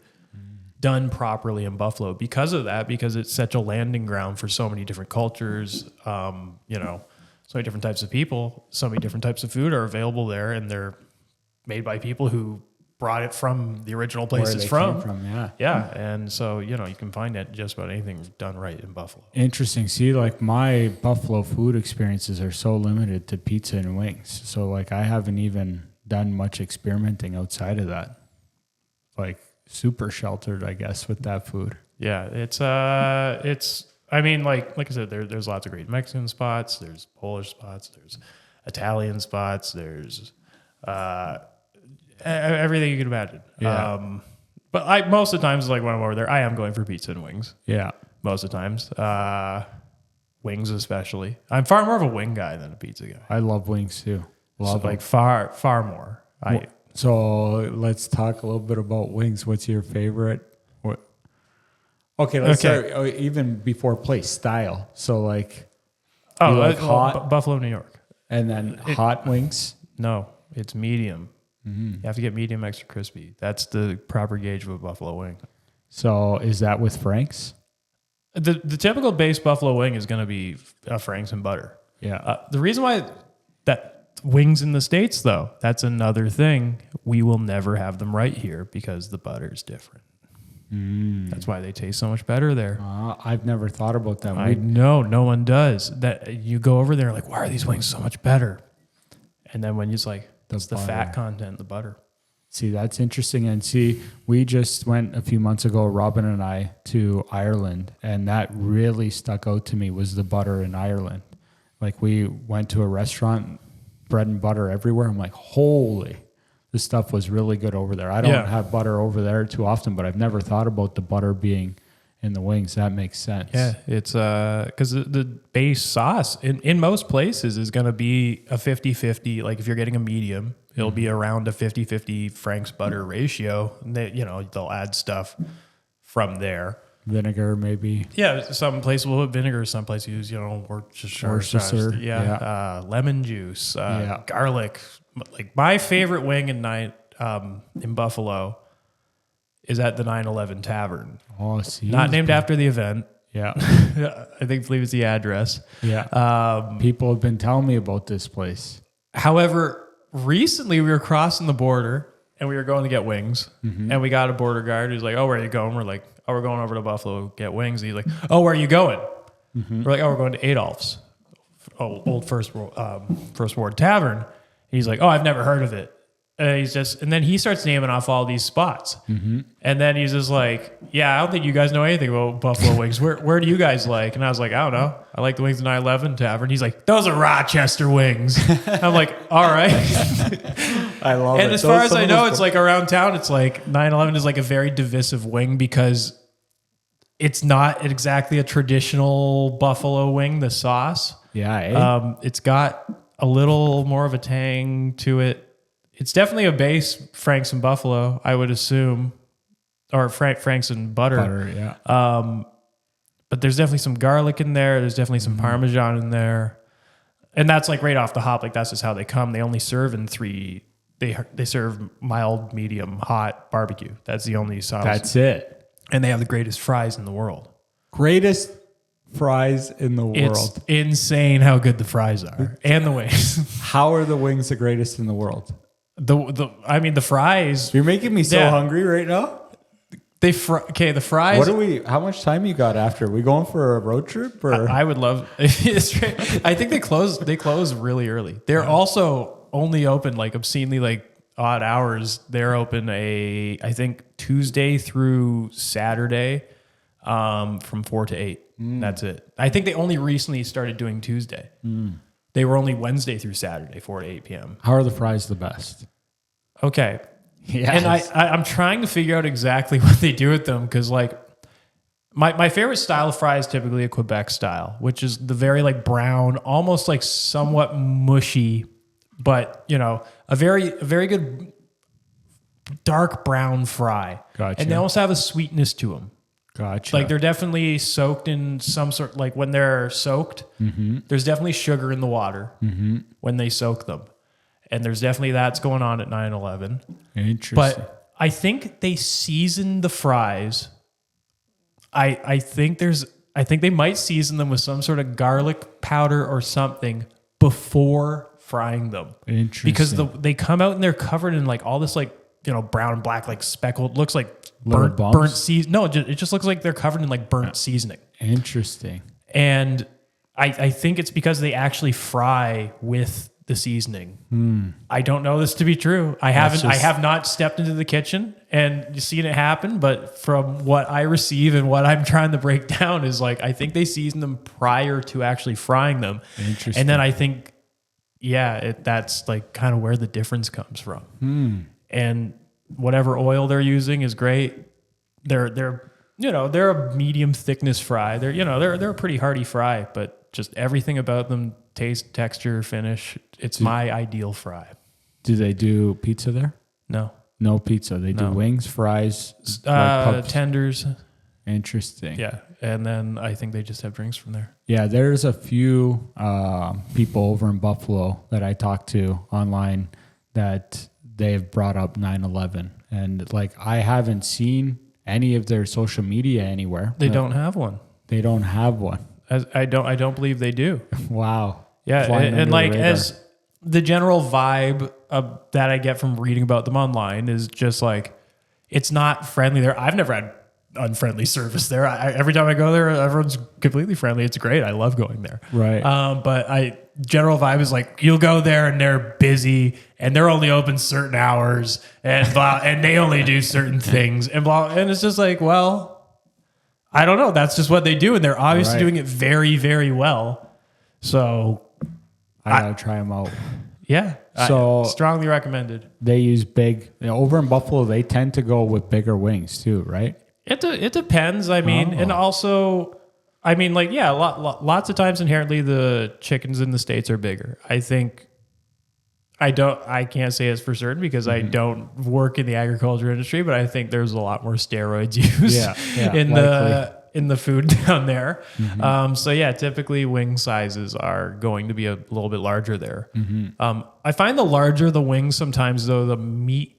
done properly in Buffalo because of that, because it's such a landing ground for so many different cultures, so many different types of people, so many different types of food are available there, and they're made by people who brought it from the original place it's from. Yeah. And so, you can find just about anything done right in Buffalo. Interesting. See, like my Buffalo food experiences are so limited to pizza and wings. So like I haven't even done much experimenting outside of that. Like super sheltered, I guess, with that food. Yeah. It's I mean, like I said, there's lots of great Mexican spots. There's Polish spots. There's Italian spots. There's, everything you can imagine. Yeah. But most of the times, like when I'm over there, I am going for pizza and wings. Yeah. Most of the times. Wings especially. I'm far more of a wing guy than a pizza guy. I love wings too. Love like far more. So let's talk a little bit about wings. What's your favorite? Let's start even before place, style. So like, hot Buffalo, New York. And then hot wings? No, it's medium. Mm-hmm. You have to get medium extra crispy. That's the proper gauge of a buffalo wing. So is that with Frank's? The typical base buffalo wing is going to be Frank's and butter. Yeah. The reason why that wings in the States, though, that's another thing. We will never have them right here because the butter is different. That's why they taste so much better there. I've never thought about that. I know, no one does. That you go over there like, why are these wings so much better? And then when it's like, it's the fat content, the butter. See, that's interesting. And see, we just went a few months ago, Robin and I, to Ireland, and that really stuck out to me was the butter in Ireland. Like we went to a restaurant, bread and butter everywhere. I'm like, holy, this stuff was really good over there. I don't have butter over there too often, but I've never thought about the butter being in the wings. That makes sense. Yeah, it's because the base sauce in most places is going to be a 50-50. Like if you're getting a medium, it'll be around a 50-50 Frank's butter ratio. And they'll add stuff from there. Vinegar, maybe. Yeah, some places will put vinegar. Some places use, Worcestershire. Yeah. Lemon juice, garlic. Like my favorite wing in Buffalo is at the 911 Tavern. Oh, see, not named after the event. Yeah, I believe it's the address. Yeah. People have been telling me about this place. However, recently we were crossing the border and we were going to get wings, and we got a border guard who's like, "Oh, where are you going?" We're like, "Oh, we're going over to Buffalo to get wings." And he's like, "Oh, where are you going?" We're like, "Oh, we're going to Adolph's, old First Ward Tavern." He's like, "Oh, I've never heard of it." And then he starts naming off all these spots. And then he's just like, "Yeah, I don't think you guys know anything about Buffalo wings. Where do you guys like?" And I was like, "I don't know. I like the wings at 911 Tavern." He's like, "Those are Rochester wings." I'm like, "All right." I love it. And as far as I know, it's like around town, it's like 911 is like a very divisive wing because it's not exactly a traditional buffalo wing, the sauce. Yeah. It's got a little more of a tang to it. It's definitely a base Frank's and Buffalo, I would assume, or Frank's and butter. Yeah. But there's definitely some garlic in there. There's definitely some Parmesan in there, and that's like right off the hop. Like that's just how they come. They only serve in three. They serve mild, medium, hot barbecue. That's the only sauce. That's it. And they have the greatest fries in the world. Greatest fries in the world. It's insane how good the fries are and the wings. How are the wings the greatest in the world? The fries. You're making me so hungry right now. The fries. How much time you got after? We going for a road trip or? I would love. I think they close. They close really early. They're also only open like obscenely like odd hours. They're open I think Tuesday through Saturday, from 4 to 8. That's it. I think they only recently started doing Tuesday. They were only Wednesday through Saturday, 4 to 8 p.m. How are the fries the best? Okay. Yeah. And I'm trying to figure out exactly what they do with them because like my favorite style of fry is typically a Quebec style, which is the very like brown, almost like somewhat mushy, but a very good dark brown fry. Gotcha. And they also have a sweetness to them. Gotcha. Like they're definitely soaked in some sort, like when they're soaked, there's definitely sugar in the water when they soak them. And there's definitely that's going on at 9/11. Interesting. But I think they season the fries. I think they might season them with some sort of garlic powder or something before frying them. Interesting. Because they come out and they're covered in like all this like, brown and black, like speckled, looks like Little burnt season. No, it just looks like they're covered in like burnt seasoning. Interesting. And I think it's because they actually fry with the seasoning. I don't know this to be true. I have not stepped into the kitchen and seen it happen, but from what I receive and what I'm trying to break down is like, I think they season them prior to actually frying them. Interesting. And then I think, that's like kind of where the difference comes from. And whatever oil they're using is great. They're a medium thickness fry. They're a pretty hearty fry, but just everything about them, taste, texture, finish, it's my ideal fry. Do they do pizza there? No pizza. They do wings, fries, tenders. Interesting. Yeah. And then I think they just have drinks from there. Yeah, there's a few people over in Buffalo that I talked to online that they've brought up 9/11, and like I haven't seen any of their social media anywhere. They don't have one. They don't have one. I don't believe they do. Wow. Yeah, and like as the general vibe that I get from reading about them online is just like it's not friendly there. I've never had unfriendly service there. Every time I go there, everyone's completely friendly. It's great. I love going there. Right. But general vibe is like you'll go there and they're busy and they're only open certain hours and blah, and they only do certain things and blah. And it's just like, well, I don't know. That's just what they do. And they're obviously doing it very, very well. So I gotta try them out. Yeah. So strongly recommended. They use big over in Buffalo. They tend to go with bigger wings too, right? It depends. I mean, and also, I mean, like, yeah, lots of times inherently the chickens in the States are bigger. I think I can't say it's for certain because I don't work in the agriculture industry, but I think there's a lot more steroids used in the food down there. So yeah, typically wing sizes are going to be a little bit larger there. I find the larger the wings sometimes though, the meat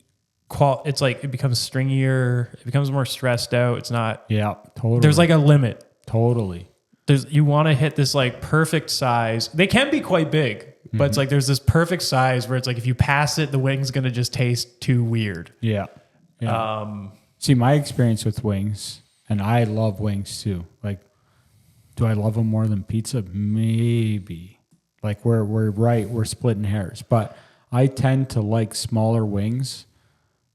it's like it becomes stringier, it becomes more stressed out. It's not. Yeah, totally. There's like a limit. Totally. You want to hit this like perfect size. They can be quite big. But it's like there's this perfect size where it's like if you pass it, the wing's going to just taste too weird. Yeah. See, my experience with wings, and I love wings too. Like, do I love them more than pizza? Maybe. Like we're splitting hairs. But I tend to like smaller wings,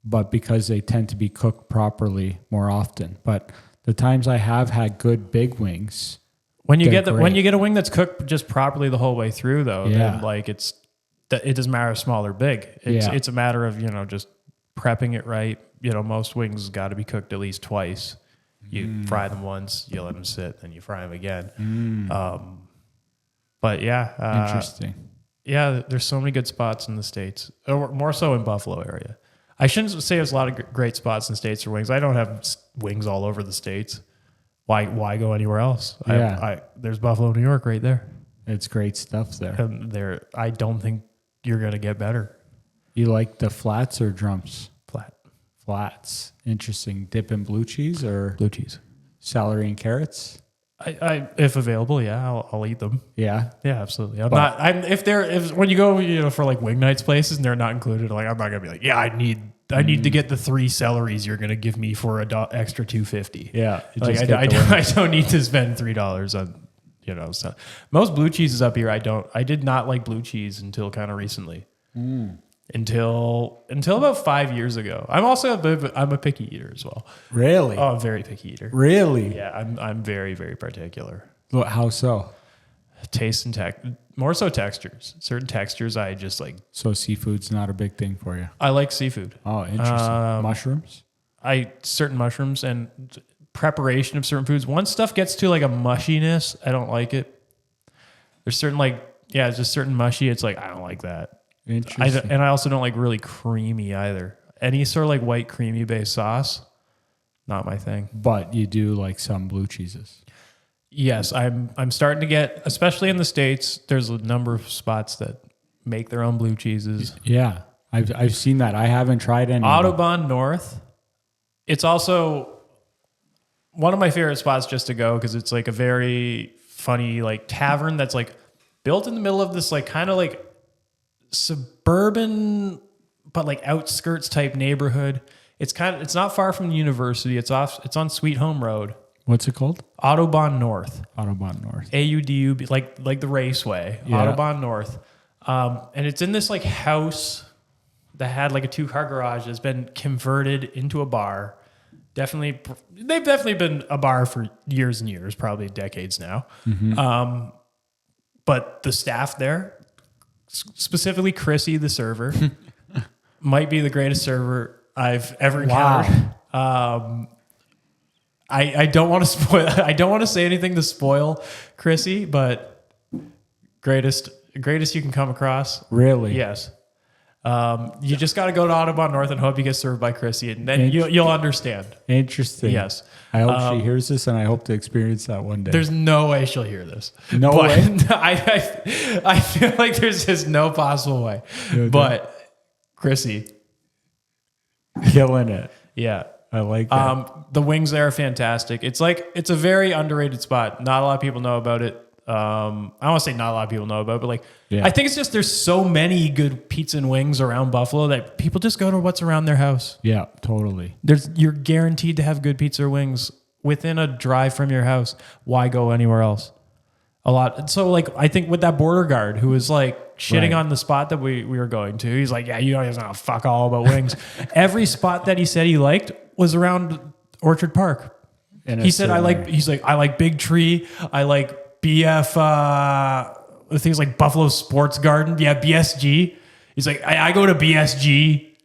but because they tend to be cooked properly more often. But the times I have had good big wings. When you get a wing that's cooked just properly the whole way through, though, then like it doesn't matter if small or big. It's a matter of just prepping it right. Most wings got to be cooked at least twice. You fry them once, you let them sit, then you fry them again. But yeah, interesting. Yeah, there's so many good spots in the States, or more so in Buffalo area. I shouldn't say there's a lot of great spots in the States for wings. I don't have wings all over the States. Why go anywhere else? Yeah. There's Buffalo, New York right there. It's great stuff there. And I don't think you're going to get better. You like the flats or drums? Flats. Interesting. Dip in blue cheese or? Blue cheese. Celery and carrots? I if available, yeah, I'll eat them. Yeah? Yeah, absolutely. When you go, for like wing nights places and they're not included, like I'm not going to be like, yeah, I need to get the 3 celeries you're going to give me for extra $2.50. Yeah. Like I don't need to spend $3 on, so most blue cheeses up here. I did not like blue cheese until kind of recently. Until about 5 years ago. I'm also I'm a picky eater as well. Really? Oh, I'm a very picky eater. Really? Yeah. I'm very, very particular. Well, how so? Taste and more so textures. Certain textures I just like. So seafood's not a big thing for you? I like seafood. Oh, interesting. Mushrooms? Certain mushrooms and preparation of certain foods. Once stuff gets to like a mushiness, I don't like it. There's certain it's just certain mushy. It's like, I don't like that. Interesting. And I also don't like really creamy either. Any sort of like white creamy based sauce, not my thing. But you do like some blue cheeses. Yes, I'm starting to get, especially in the States, there's a number of spots that make their own blue cheeses. Yeah, I've seen that. I haven't tried any. Audubon North. It's also one of my favorite spots just to go because it's like a very funny like tavern that's like built in the middle of this like kind of like suburban but like outskirts type neighborhood. It's not far from the university. It's on Sweet Home Road. What's it called? Audubon North. Audubon North. AUDUB, like the raceway. Yeah. Audubon North. And it's in this like house that had like a 2-car garage that's been converted into a bar. They've definitely been a bar for years and years, probably decades now. But the staff there, specifically Chrissy, the server, might be the greatest server I've ever encountered. Wow. I don't want to spoil. I don't want to say anything to spoil Chrissy, but greatest you can come across. Really? Yes. You just got to go to Audubon North and hope you get served by Chrissy, and then you'll understand. Interesting. Yes. I hope she hears this, and I hope to experience that one day. There's no way she'll hear this. No way. I feel like there's just no possible way. But Chrissy, killing it. Yeah. I like that. The wings there are fantastic. It's a very underrated spot. Not a lot of people know about it. I don't want to say not a lot of people know about it, but I think it's just there's so many good pizza and wings around Buffalo that people just go to what's around their house. Yeah, totally. You're guaranteed to have good pizza or wings within a drive from your house. Why go anywhere else? A lot. So I think with that border guard who was like shitting on the spot that we were going to, he's like, yeah, you don't know fuck all about wings. Every spot that he said he liked was around Orchard Park. He said, I like Big Tree. I like BF, things like Buffalo Sports Garden. Yeah, BSG. He's like, I go to BSG.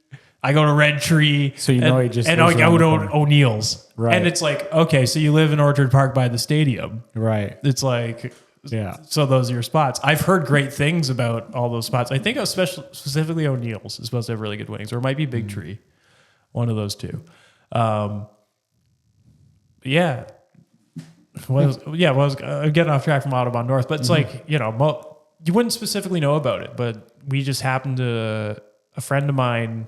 I go to Red Tree. So you know he just and lives I go around to the corner. O'Neill's. Right. And it's like, okay, so you live in Orchard Park by the stadium. Right. It's like, Yeah. so those are your spots. I've heard great things about all those spots. I think specifically O'Neill's is supposed to have really good wings, or it might be Big Tree, one of those two. Yeah. I'm getting off track from Audubon North, but it's like, you wouldn't specifically know about it, but we just happened to, a friend of mine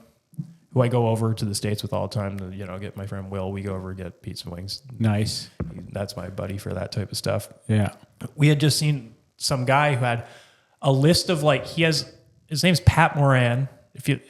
who I go over to the States with all the time to, get my friend Will, we go over and get pizza and wings. Nice. That's my buddy for that type of stuff. Yeah. We had just seen some guy who had a list of his name's Pat Moran.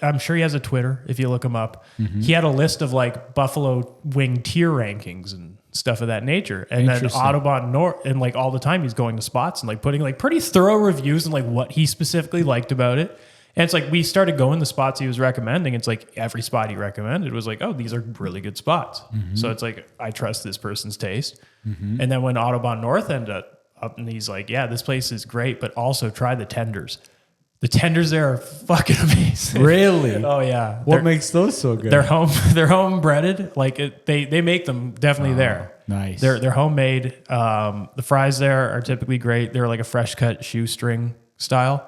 I'm sure he has a Twitter if you look him up. He had a list of buffalo wing tier rankings and stuff of that nature. And then Audubon North, and all the time he's going to spots and putting pretty thorough reviews and what he specifically liked about it. And it's we started going the spots he was recommending. It's every spot he recommended was oh, these are really good spots. So it's I trust this person's taste. And then when Audubon North ended up and he's yeah, this place is great, but also try the tenders. The tenders there are fucking amazing. Really? Oh yeah. What makes those so good? They're home breaded. They make them definitely there. Nice. They're homemade. The fries there are typically great. They're a fresh cut shoestring style.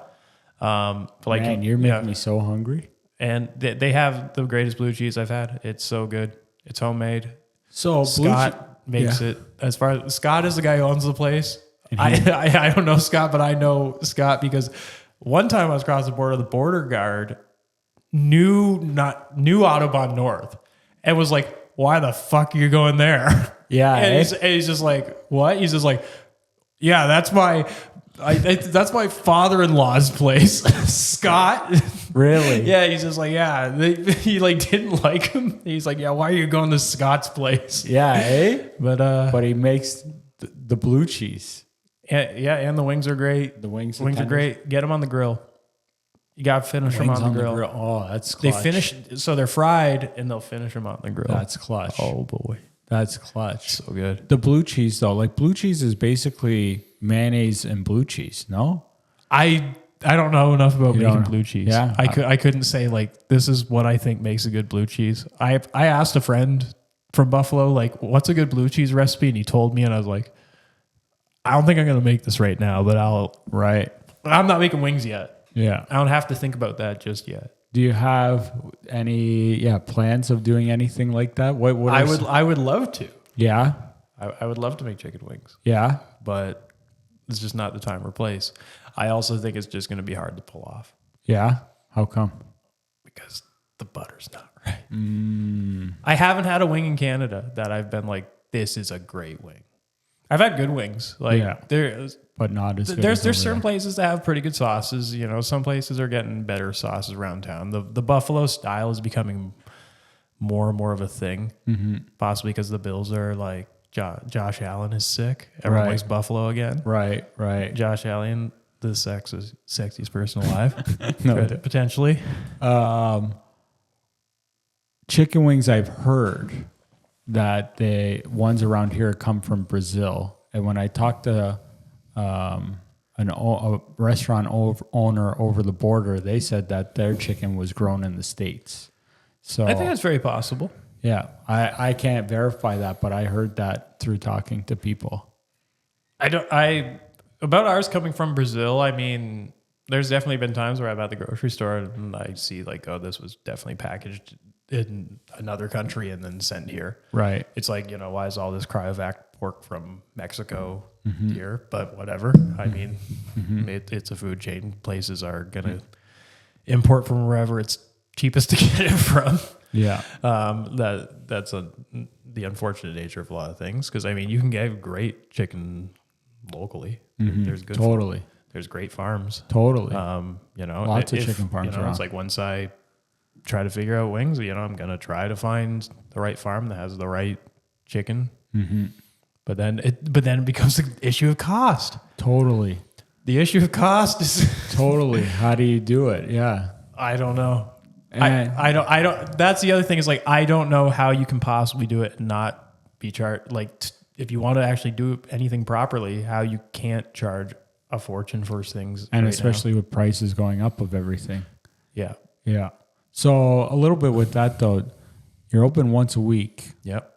Man, you're making me so hungry. And they have the greatest blue cheese I've had. It's so good. It's homemade. So Scott makes it. As far as Scott is the guy who owns the place. I don't know Scott, but I know Scott because one time I was across the border, the border guard knew Audubon North and was why the fuck are you going there? Yeah. And he's just what? He's just yeah, that's my father-in-law's place. Scott. Really? Yeah, he's just yeah. He didn't like him. He's yeah, why are you going to Scott's place? Yeah, eh? But he makes the blue cheese. And the wings are great. The wings are great. Get them on the grill. You got to finish them on the grill. Oh, that's clutch. They finish, so they're fried and they'll finish them on the grill. That's clutch. Oh boy. That's clutch. So good. The blue cheese though, blue cheese is basically mayonnaise and blue cheese, no? I don't know enough about making know. blue cheese. Yeah. I couldn't say this is what I think makes a good blue cheese. I asked a friend from Buffalo, what's a good blue cheese recipe? And he told me and I was I don't think I'm going to make this right now, but I'm not making wings yet. Yeah. I don't have to think about that just yet. Do you have any plans of doing anything like that? I would love to. Yeah. I would love to make chicken wings. Yeah. But it's just not the time or place. I also think it's just going to be hard to pull off. Yeah. How come? Because the butter's not right. I haven't had a wing in Canada that I've been this is a great wing. I've had good wings. But not as good. There's certain places that have pretty good sauces. Some places are getting better sauces around town. The Buffalo style is becoming more and more of a thing, possibly because the Bills are Josh Allen is sick. Everyone likes Buffalo again. Right. Josh Allen, the sexiest person alive. No. Potentially. Chicken wings, I've heard that the ones around here come from Brazil. And when I talked to a restaurant owner over the border, they said that their chicken was grown in the States. So I think that's very possible. Yeah, I can't verify that, but I heard that through talking to people. About ours coming from Brazil, I mean, there's definitely been times where I'm at the grocery store and I see this was definitely packaged in another country and then sent here. Right. It's why is all this cryovac pork from Mexico here? But whatever. I mean, it's a food chain. Places are going to import from wherever it's cheapest to get it from. Yeah. That's the unfortunate nature of a lot of things. Because, I mean, you can get great chicken locally. There's good. Totally. There's great farms. Totally. Lots of chicken farms around. It's once I try to figure out wings, I'm going to try to find the right farm that has the right chicken. But then it becomes the issue of cost. Totally. The issue of cost is totally. How do you do it? Yeah. I don't know. I don't. That's the other thing is I don't know how you can possibly do it and not be charged. If you want to actually do anything properly, how you can't charge a fortune for things. And especially with prices going up of everything. Yeah. Yeah. So a little bit with that though, you're open once a week. Yep.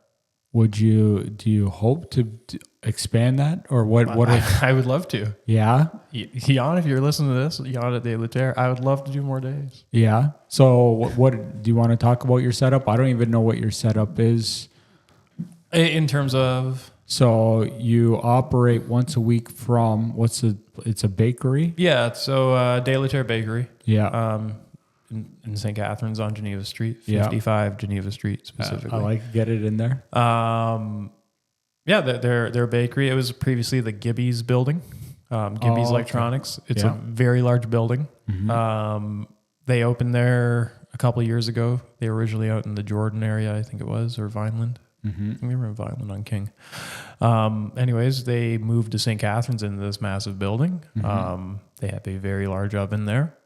Do you hope to expand that, or what? I would love to. Yeah. Jan, if you're listening to this, Jan at Déléter, I would love to do more days. Yeah. So what do you want to talk about your setup? I don't even know what your setup is. In terms of? So you operate once a week from it's a bakery? Yeah. So Déléter Bakery. Yeah. In St. Catharines on Geneva Street, 55 Geneva Street specifically. I like to get it in there. Yeah, they're a bakery. It was previously the Gibby's building, Gibby's Electronics. It's a very large building. Mm-hmm. They opened there a couple of years ago. They were originally out in the Jordan area, I think it was, or Vineland. Mm-hmm. We were in Vineland on King. Anyways, they moved to St. Catharines into this massive building. Mm-hmm. They have a very large oven there.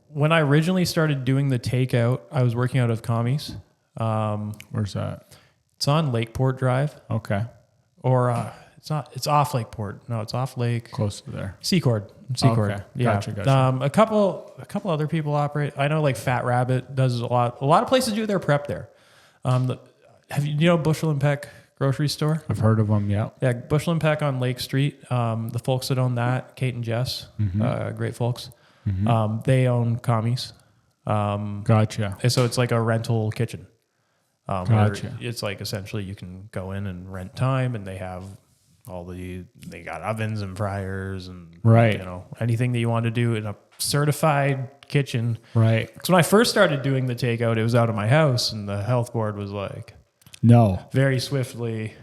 When I originally started doing the takeout, I was working out of Commies. Where's that? It's on Lakeport Drive. Okay. Or it's not. It's off Lakeport. No, it's off Lake. Close to there. Secord. Okay. Yeah. Gotcha. A couple other people operate. I know like Fat Rabbit does a lot. A lot of places do their prep there. Have you know Bushel and Peck grocery store? I've heard of them. Yeah. Yeah. Bushel and Peck on Lake Street. The folks that own that, Kate and Jess, great folks. Mm-hmm. They own Commies. Gotcha. And so it's like a rental kitchen. Gotcha. It's like essentially you can go in and rent time, and they have they got ovens and fryers and anything that you want to do in a certified kitchen. Right. Because when I first started doing the takeout, it was out of my house, and the health board was like, no, very swiftly.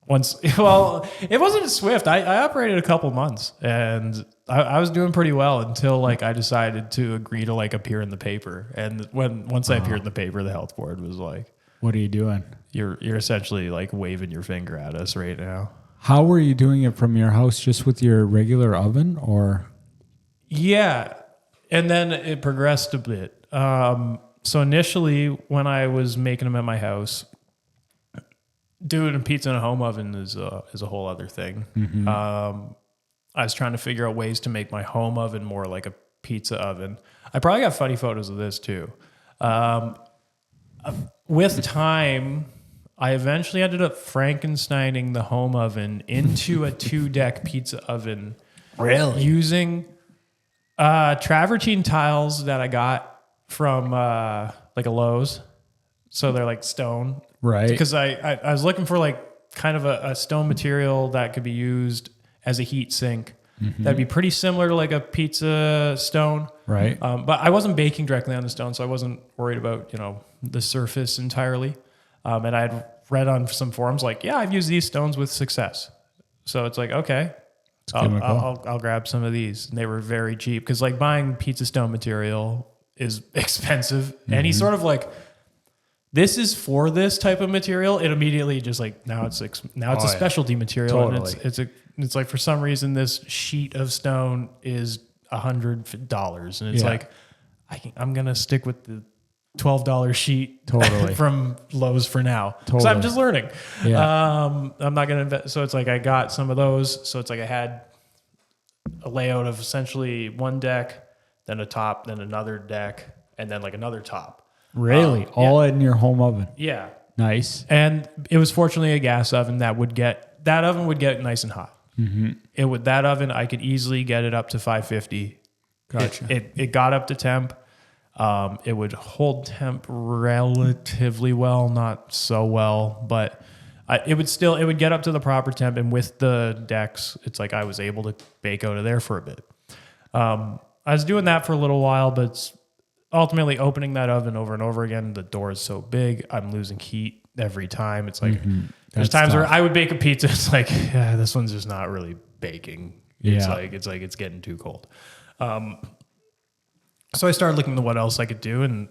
Well, it wasn't swift. I operated a couple months, and I was doing pretty well until like I decided to agree to like appear in the paper. And once I appeared in the paper, the health board was like, "What are you doing? You're essentially like waving your finger at us right now." How were you doing it from your house, just with your regular oven, or? Yeah, and then it progressed a bit. So initially, when I was making them at my house, doing a pizza in a home oven is a whole other thing. Mm-hmm. I was trying to figure out ways to make my home oven more like a pizza oven. I probably got funny photos of this too. With time, I eventually ended up Frankensteining the home oven into a 2-deck pizza oven. Really? Using travertine tiles that I got from like a Lowe's. So they're like stone. Right. Because I was looking for like kind of a stone material that could be used as a heat sink. Mm-hmm. That'd be pretty similar to like a pizza stone. Right. But I wasn't baking directly on the stone, so I wasn't worried about, the surface entirely. And I had read on some forums like, yeah, I've used these stones with success. So it's like, okay, I'll grab some of these. And they were very cheap because like buying pizza stone material is expensive. Mm-hmm. And he's sort of like, this is for this type of material. It immediately just like, now it's a specialty material. Totally. And it's like, for some reason, this sheet of stone is $100. And it's like, I'm going to stick with the $12 sheet from Lowe's for now. Because I'm just learning. Yeah. I'm not going to invest. So it's like, I got some of those. So it's like I had a layout of essentially one deck, then a top, then another deck, and then like another top. Really? All in your home oven? Yeah. Nice. And it was fortunately a gas oven that oven would get nice and hot. Mm-hmm. That oven, I could easily get it up to 550. Gotcha. It got up to temp. It would hold temp relatively well, not so well, but it would get up to the proper temp. And with the decks, it's like I was able to bake out of there for a bit. I was doing that for a little while, but ultimately opening that oven over and over again, the door is so big, I'm losing heat every time. It's like, there's times where I would bake a pizza. It's like, yeah, this one's just not really baking. Yeah. It's getting too cold. So I started looking at what else I could do. And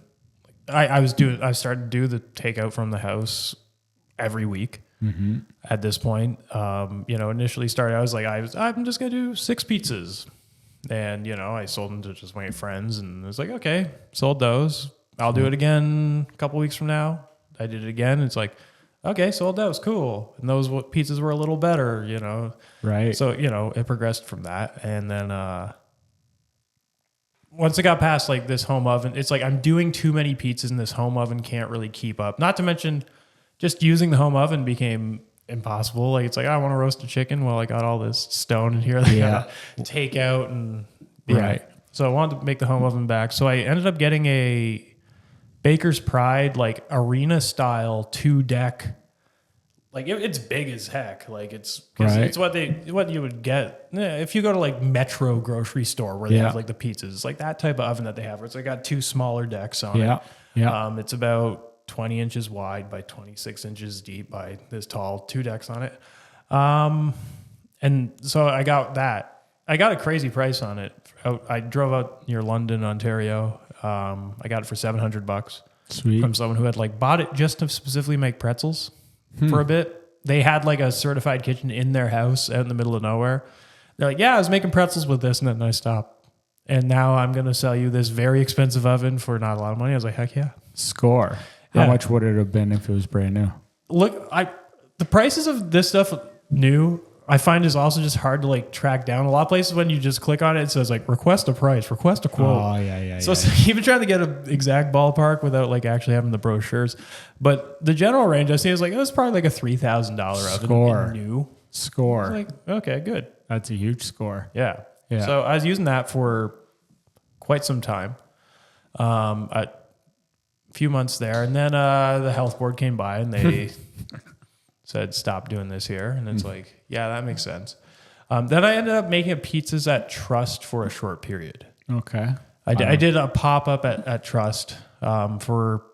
I started to do the takeout from the house every week. Mm-hmm. At this point, initially started, I was like, I'm just going to do 6 pizzas. And, I sold them to just my friends, and it was like, okay, sold those. I'll do it again a couple weeks from now. I did it again. It's like, okay, sold those. Cool. And those pizzas were a little better, Right. So, it progressed from that. And then once it got past like this home oven, it's like I'm doing too many pizzas in this home oven, can't really keep up. Not to mention just using the home oven became impossible. Like it's like, I want to roast a chicken. Well, I got all this stone in here that I gotta take out and Right. So I wanted to make the home oven back. So I ended up getting a Baker's Pride, like arena style 2-deck. Like it's big as heck. Like it's what you would get if you go to like Metro grocery store where they have like the pizzas. It's like that type of oven that they have. Where it's like got 2 smaller decks on it. Yeah. It's about 20 inches wide by 26 inches deep by this tall, 2 decks on it. And so I got that. I got a crazy price on it. I drove out near London, Ontario. I got it for $700. Sweet. From someone who had like bought it just to specifically make pretzels for a bit. They had like a certified kitchen in their house out in the middle of nowhere. They're like, yeah, I was making pretzels with this, and then I stopped. And now I'm going to sell you this very expensive oven for not a lot of money. I was like, heck yeah. Score. How much would it have been if it was brand new? Look, the prices of this stuff new, I find is also just hard to like track down. A lot of places when you just click on it, it says like request a price, request a quote. Oh yeah. So it's like even trying to get an exact ballpark without like actually having the brochures. But the general range I see is like, it was probably like a $3,000 oven new. Score. Like, okay, good. That's a huge score. Yeah. So I was using that for quite some time. A few months there. And then the health board came by and they said, stop doing this here. And it's like, yeah, that makes sense. Then I ended up making pizzas at Trust for a short period. Okay. I did a pop-up at Trust for,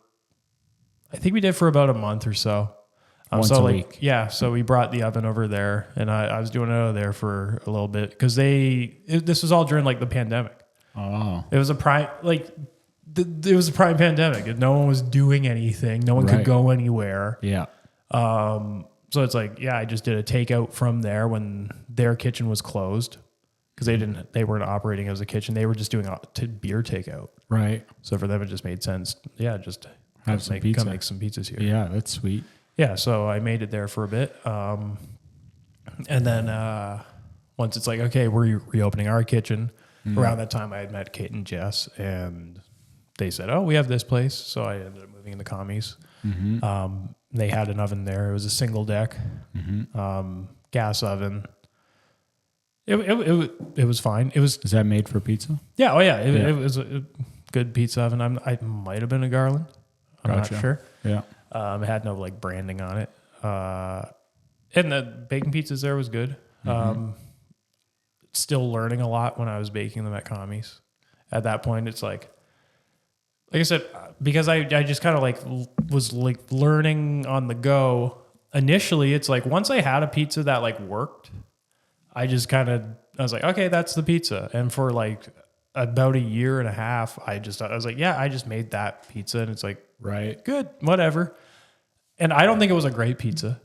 I think we did for about a month or so. Once a week. Yeah, so we brought the oven over there, and I was doing it over there for a little bit because this was all during like the pandemic. Oh. It was a prime it was a prime pandemic. No one was doing anything. No one could go anywhere. Yeah. So it's like, yeah, I just did a takeout from there when their kitchen was closed because they weren't operating as a kitchen. They were just doing beer takeout. Right. So for them, it just made sense. Yeah, just have some pizza. Come make some pizzas here. Yeah, that's sweet. Yeah, so I made it there for a bit. And then once it's like, okay, we're reopening our kitchen. Around that time, I had met Kate and Jess, and they said, oh, we have this place. So I ended up moving in the commies. They had an oven there. It was a single deck, gas oven. It was fine. It was. Is that made for pizza? Yeah. Oh yeah. It was a good pizza oven. I might have been a Garland. I'm not sure. Yeah. It had no like branding on it. And the baking pizzas there was good. Still learning a lot when I was baking them at commies. At that point, it's like I said, because I just kind of like was like learning on the go. Initially, it's like once I had a pizza that like worked, I was like, okay, that's the pizza. And for like about a year and a half, I was like, yeah, I just made that pizza. And it's like, right, good, whatever. And I don't think it was a great pizza.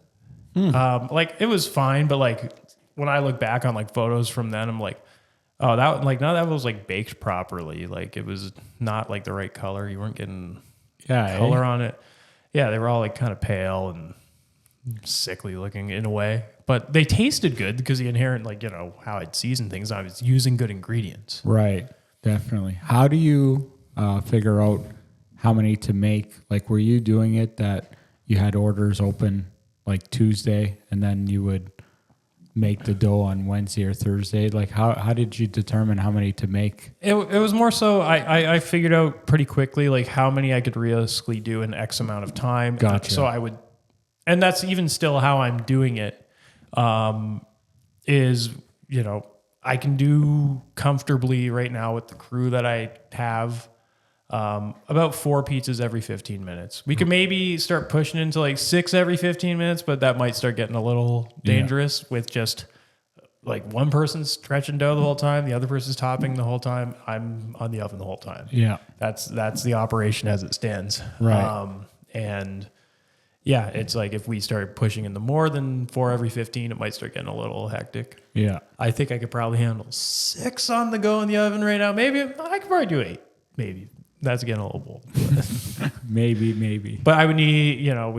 Like it was fine, but like when I look back on like photos from then, I'm like, oh, that was like baked properly. Like it was not like the right color. You weren't getting color on it. Yeah, they were all like kind of pale and sickly looking in a way, but they tasted good because the inherent, like, you know, how I'd season things. I was using good ingredients. Right. Definitely. How do you figure out how many to make? Like, were you doing it that you had orders open like Tuesday and then you would make the dough on Wednesday or Thursday? Like how did you determine how many to make? It was more so I figured out pretty quickly like how many I could realistically do in X amount of time. Gotcha. So I would, and that's even still how I'm doing it, is, you know, I can do comfortably right now with the crew that I have about 4 pizzas every 15 minutes. We could maybe start pushing into like 6 every 15 minutes, but that might start getting a little dangerous with just like one person's stretching dough the whole time, the other person's topping the whole time. I'm on the oven the whole time. Yeah. That's the operation as it stands. Right. And yeah, it's like if we start pushing into more than 4 every 15, it might start getting a little hectic. Yeah. I think I could probably handle 6 on the go in the oven right now. Maybe I could probably do 8. Maybe. That's getting a little bold. maybe. But I would need, you know,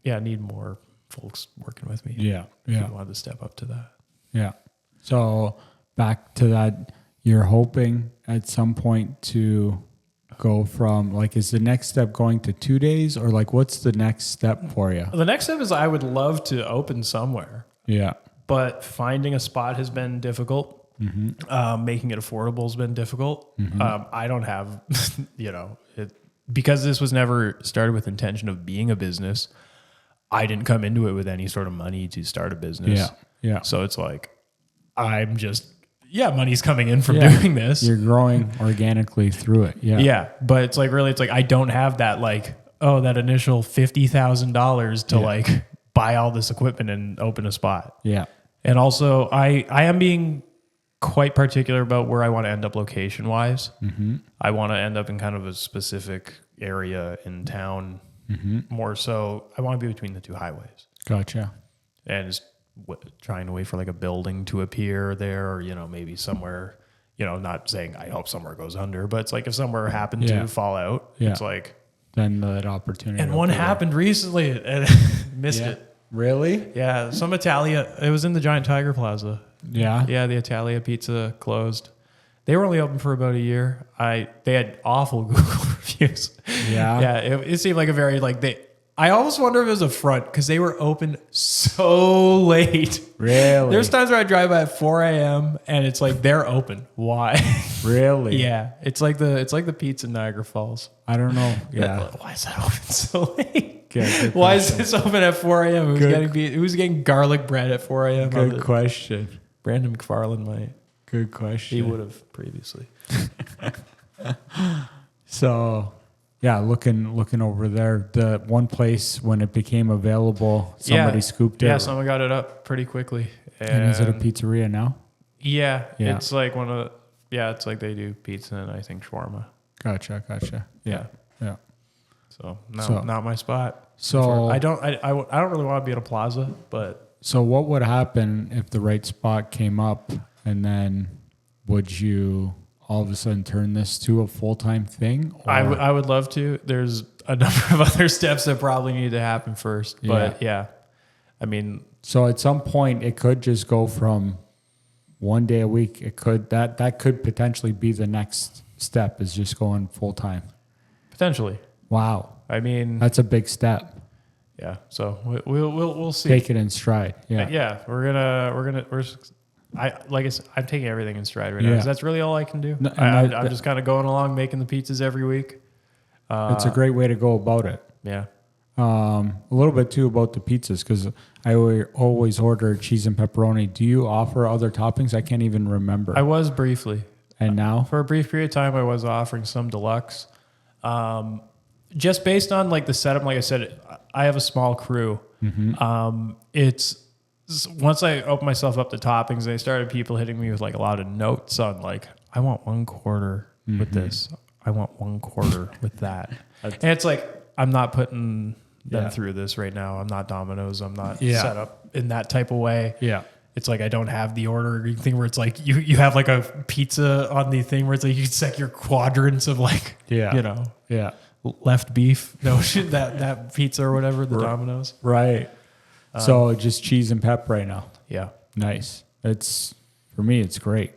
need more folks working with me. Yeah. If we wanted to step up to that. Yeah. So back to that, you're hoping at some point to go from, like, is the next step going to 2 days, or like what's the next step for you? The next step is I would love to open somewhere. Yeah. But finding a spot has been difficult. Making it affordable has been difficult. I don't have, because this was never started with intention of being a business. I didn't come into it with any sort of money to start a business. Yeah. Yeah. So it's like, I'm just, money's coming in from doing this. You're growing organically through it. Yeah. Yeah. But it's like, really, it's like, I don't have that, like, that initial $50,000 to like buy all this equipment and open a spot. Yeah. And also I am being quite particular about where I want to end up location wise. I want to end up in kind of a specific area in town. More so, I want to be between the two highways. Gotcha. And just trying to wait for like a building to appear there, or, maybe somewhere, not saying I hope somewhere goes under, but it's like if somewhere happened to fall out, it's like. Then that opportunity. And one happened recently and missed it. Really? Yeah. Some Italia, it was in the Giant Tiger Plaza. Yeah. Yeah, the Italia Pizza closed. They were only open for about a year. They had awful Google reviews. Yeah. Yeah, it seemed like a very I almost wonder if it was a front because they were open so late. Really? There's times where I drive by at 4 a.m. and it's like they're open. Why? Really? Yeah. It's like the pizza in Niagara Falls. I don't know. Yeah. Why is that open so late? Good Why question. is this open at 4 a.m.? Who's getting garlic bread at 4 a.m.? Good question. Brandon McFarland might. Good question. He would have previously. So, yeah, looking over there, the one place when it became available, somebody scooped it. Yeah, someone got it up pretty quickly. And is it a pizzeria now? Yeah, it's like it's like they do pizza and I think shawarma. Gotcha. Yeah. So not my spot. So I don't really want to be at a plaza, but. So what would happen if the right spot came up, and then would you all of a sudden turn this to a full-time thing? Or? I would love to. There's a number of other steps that probably need to happen first, but I mean. So at some point it could just go from 1 day a week. It could, that could potentially be the next step, is just going full-time. Potentially. Wow. I mean. That's a big step. Yeah, so we'll see. Take it in stride. Yeah, like I said, I'm taking everything in stride right now because that's really all I can do. No, I'm just kind of going along, making the pizzas every week. It's a great way to go about it. Yeah. A little bit too about the pizzas, because I always order cheese and pepperoni. Do you offer other toppings? I can't even remember. I was briefly. And now? For a brief period of time, I was offering some deluxe. Just based on like the setup, like I said, I have a small crew. It's once I opened myself up to toppings, they started people hitting me with like a lot of notes on like, I want 1/4 with this. I want 1/4 with that. And it's like, I'm not putting them through this right now. I'm not Domino's. I'm not set up in that type of way. Yeah. It's like I don't have the ordering thing where it's like you have like a pizza on the thing where it's like you set your quadrants of like, left beef, that pizza or whatever, the Domino's. Right. So just cheese and pep right now. Yeah. Nice. For me, it's great.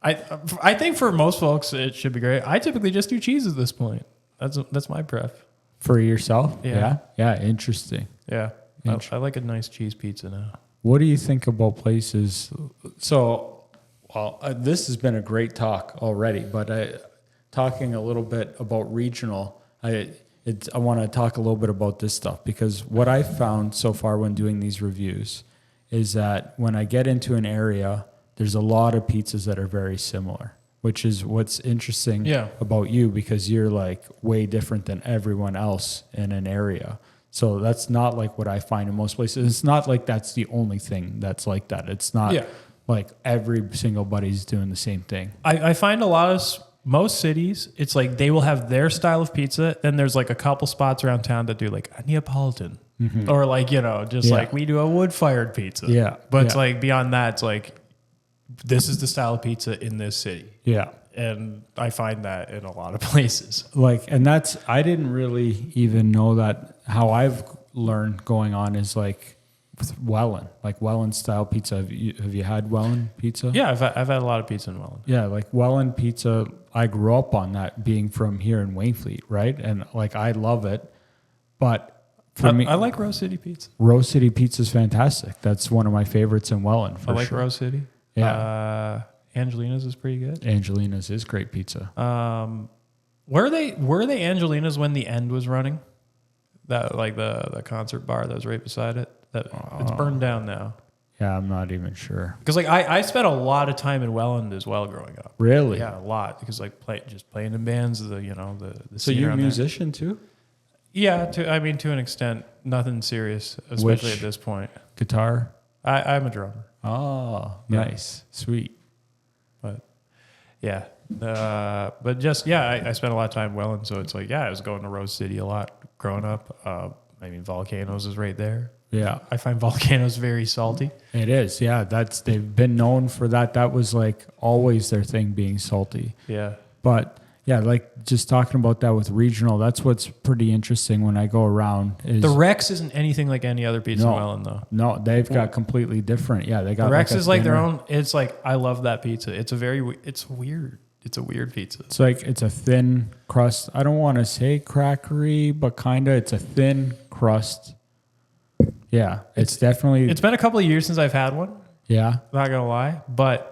I think for most folks, it should be great. I typically just do cheese at this point. That's my pref. For yourself? Yeah. Yeah. Interesting. Yeah. I like a nice cheese pizza now. What do you think about places? So, this has been a great talk already, but talking a little bit about regional, I want to talk a little bit about this stuff, because what I found so far when doing these reviews is that when I get into an area, there's a lot of pizzas that are very similar, which is what's interesting about you, because you're like way different than everyone else in an area. So that's not like what I find in most places. It's not like that's the only thing that's like that. It's not like every single buddy's doing the same thing. I find most cities, it's like they will have their style of pizza. Then there's like a couple spots around town that do like a Neapolitan or like, like we do a wood-fired pizza. Yeah. But it's like beyond that, it's like this is the style of pizza in this city. Yeah. And I find that in a lot of places. And I didn't really even know that. How I've learned going on is like Welland, like Welland style pizza. Have you had Welland pizza? Yeah, I've had a lot of pizza in Welland. Yeah, like Welland pizza. I grew up on that, being from here in Waynfleet, right? And like I love it, but for me, I like Rose City pizza. Rose City pizza is fantastic. That's one of my favorites in Welland. I like sure. Rose City. Yeah, Angelina's is pretty good. Angelina's is great pizza. Were they Angelina's when the End was running? That like the concert bar that was right beside it. That it's burned down now. Yeah, I'm not even sure. Because like I spent a lot of time in Welland as well growing up. Really? Yeah, a lot. Because like playing in bands, the So you're a musician too? Yeah, to an extent, nothing serious, especially at this point. Guitar? I'm a drummer. Oh, nice, sweet. But yeah, but just I spent a lot of time in Welland, so it's like I was going to Rose City a lot growing up. Volcanoes is right there. Yeah, I find Volcanoes very salty. it is. Yeah, they've been known for that. That was like always their thing, being salty. Yeah, but yeah, like just talking about that with regional, that's what's pretty interesting when I go around. Is the Rex isn't anything like any other pizza in Welland, though. No, they've got completely different. Yeah, they got the Rex is like their own. It's like I love that pizza. It's weird. It's a weird pizza. It's like it's a thin crust. I don't want to say crackery, but kind of. It's a thin crust. Yeah, it's definitely. It's been a couple of years since I've had one. Yeah, Not gonna lie, but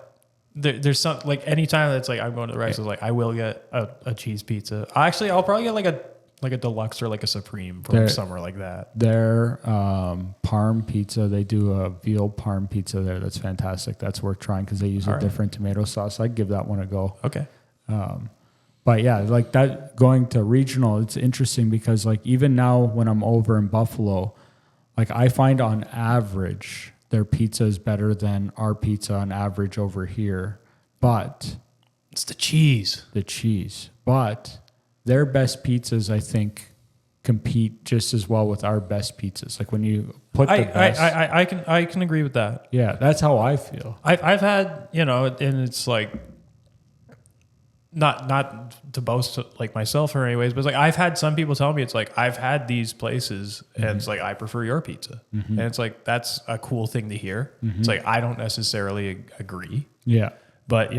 there's some like anytime that's like I'm going to the Rex, I will get a cheese pizza. I'll probably get like a deluxe or like a supreme for somewhere like that. Their parm pizza, they do a veal parm pizza there. That's fantastic. That's worth trying because they use a different tomato sauce. I'd give that one a go. Okay. But yeah, like that going to regional, it's interesting because like even now when I'm over in Buffalo, like I find on average their pizza is better than our pizza on average over here. But it's the cheese. But their best pizzas, I think, compete just as well with our best pizzas. Like when you put the best, I can agree with that. Yeah, that's how I feel. I've had, and it's like not to boast like myself or anyways, but it's like I've had some people tell me it's like I've had these places and it's like I prefer your pizza. And it's like that's a cool thing to hear. It's like I don't necessarily agree. Yeah. But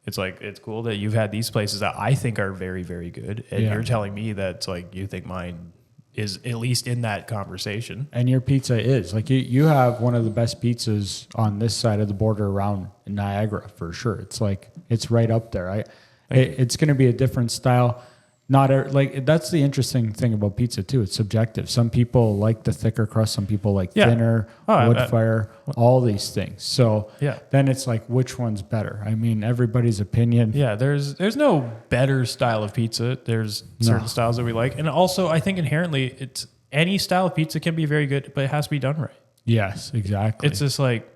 it's like it's cool that you've had these places that I think are very, very good. And you're telling me that it's like you think mine is at least in that conversation. And your pizza is. Like you have one of the best pizzas on this side of the border around Niagara for sure. It's like it's right up there. It's going to be a different style. Like that's the interesting thing about pizza too. It's subjective. Some people like the thicker crust. Some people like thinner, wood fire, all these things. So then it's like, which one's better? I mean, everybody's opinion. Yeah, there's no better style of pizza. There's certain styles that we like. And also I think inherently it's any style of pizza can be very good, but it has to be done right. Yes, exactly. It's just like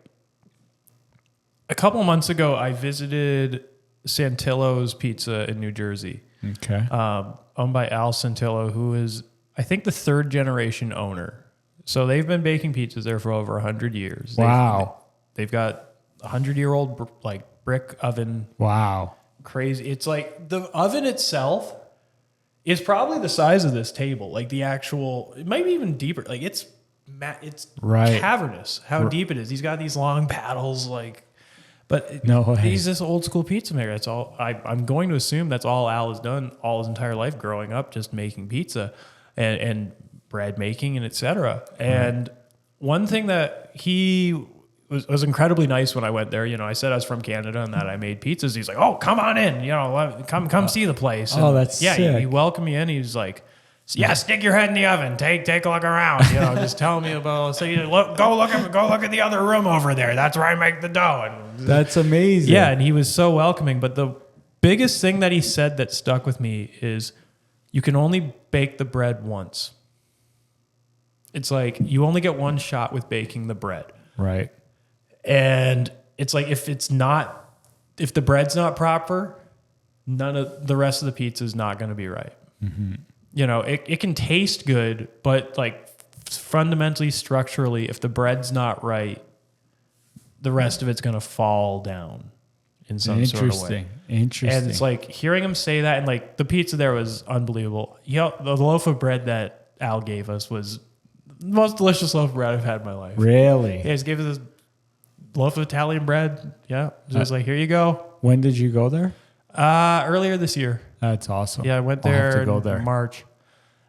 a couple months ago, I visited Santillo's Pizza in New Jersey. Okay. Owned by Al Santillo, who is, I think, the third generation owner. So they've been baking pizzas there for over 100 years. Wow. They've got a 100-year-old like brick oven. Wow. Crazy. It's like the oven itself is probably the size of this table. Like the actual, it might be even deeper. Like it's cavernous how deep it is. He's got these long paddles like. But no way. He's this old school pizza maker. That's all. I'm going to assume that's all Al has done all his entire life growing up, just making pizza and bread making and etc. And one thing that he was incredibly nice when I went there. I said I was from Canada and that I made pizzas. He's like, "Oh, come on in. Come see the place." And that's sick. He welcomed me in. He was like, "Yeah, stick your head in the oven. Take a look around. Just tell me about. So go look at the other room over there. That's where I make the dough." And that's amazing. Yeah, and he was so welcoming. But the biggest thing that he said that stuck with me is, you can only bake the bread once. It's like you only get one shot with baking the bread. Right. And it's like if the bread's not proper, none of the rest of the pizza is not going to be right. Mm-hmm. It can taste good, but like fundamentally, structurally, if the bread's not right, the rest of it's going to fall down in some sort of way. Interesting. And it's like hearing him say that, and like the pizza there was unbelievable. The loaf of bread that Al gave us was most delicious loaf of bread I've had in my life. Really? Yeah, just gave us this loaf of Italian bread. Yeah, it was like, here you go. When did you go there? Earlier this year. That's awesome. Yeah, I went I'll have there to go in there. March.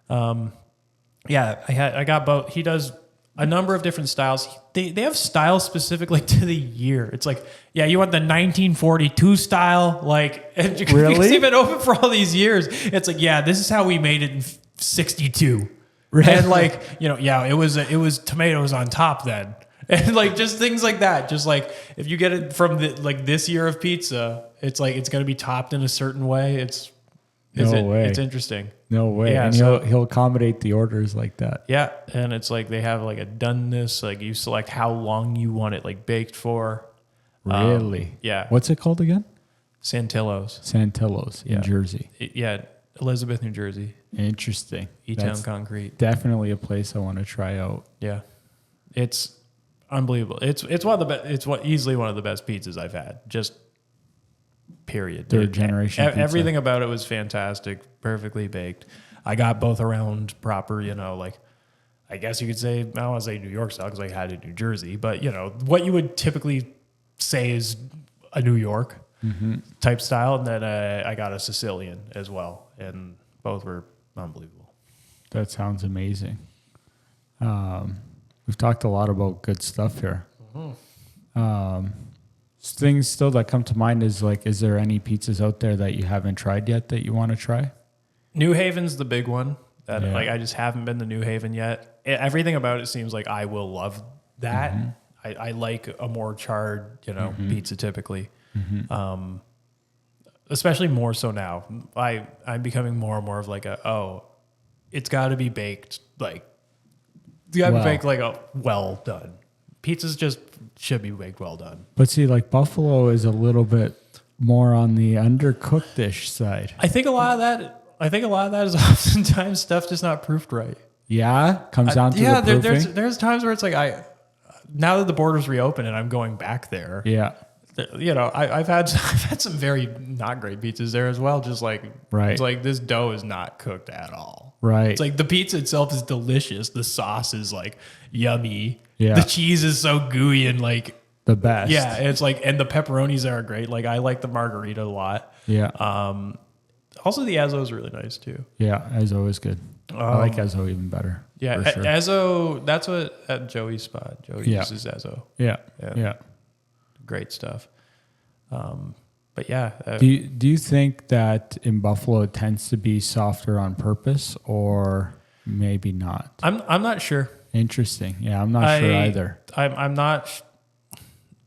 Yeah, I got both. He does a number of different styles. They have styles specific like to the year. It's like, yeah, you want the 1942 style, like, and Really? because you've been open for all these years. It's like, yeah, this is how we made it in 62. Really? And like, yeah, it was tomatoes on top then. And like just things like that. Just like if you get it from this year of pizza, it's like it's gonna be topped in a certain way. It's interesting. No way. Yeah, and so- he'll accommodate the orders like that. Yeah, and it's like they have like a doneness, like you select how long you want it like baked for. Really? Yeah. What's it called again? Santillo's. Santillo's in Yeah. Jersey. Yeah, Elizabeth, New Jersey. Interesting. E-Town That's Concrete. definitely a place I want to try out. Yeah. It's unbelievable. It's one of the best. Easily one of the best pizzas I've had. Just period. Third generation pizza. Everything about it was fantastic, perfectly baked. I got both around proper, like I guess you could say, I don't want to say New York style because I had it in New Jersey, but what you would typically say is a New York type style. And then I got a Sicilian as well. And both were unbelievable. That sounds amazing. We've talked a lot about good stuff here. Things still that come to mind is like, is there any pizzas out there that you haven't tried yet that you want to try? New Haven's the big one that Yeah. like I just haven't been to New Haven yet. Everything about it seems like I will love that. I like a more charred, pizza typically. Especially more so now. I'm becoming more and more of like it's got to be baked like you got to Well. be baked like a well done. Pizzas just should be baked well done. But see, like Buffalo is a little bit more on the undercooked-ish side. I think a lot of that is oftentimes stuff just not proofed right. Yeah, comes down to the proofing. there's times where it's like now that the borders reopen and I'm going back there. Yeah, I've had some very not great pizzas there as well. Just like Right. it's like this dough is not cooked at all. right. It's like the pizza itself is delicious. The sauce is like yummy. Yeah. The cheese is so gooey and like the best. yeah. It's like and the pepperonis are great. Like I like the margarita a lot. Yeah. Also the Ezzo is really nice too. Yeah. Ezzo is good. I like Ezzo even better. Yeah, for sure. Ezzo. That's what at Joey's spot. Joey Yeah. uses Ezzo. Yeah. Yeah. Yeah. Great stuff. But yeah, Do you think that in Buffalo it tends to be softer on purpose or maybe not? I'm not sure. Interesting. Yeah, I'm not sure either. I'm not.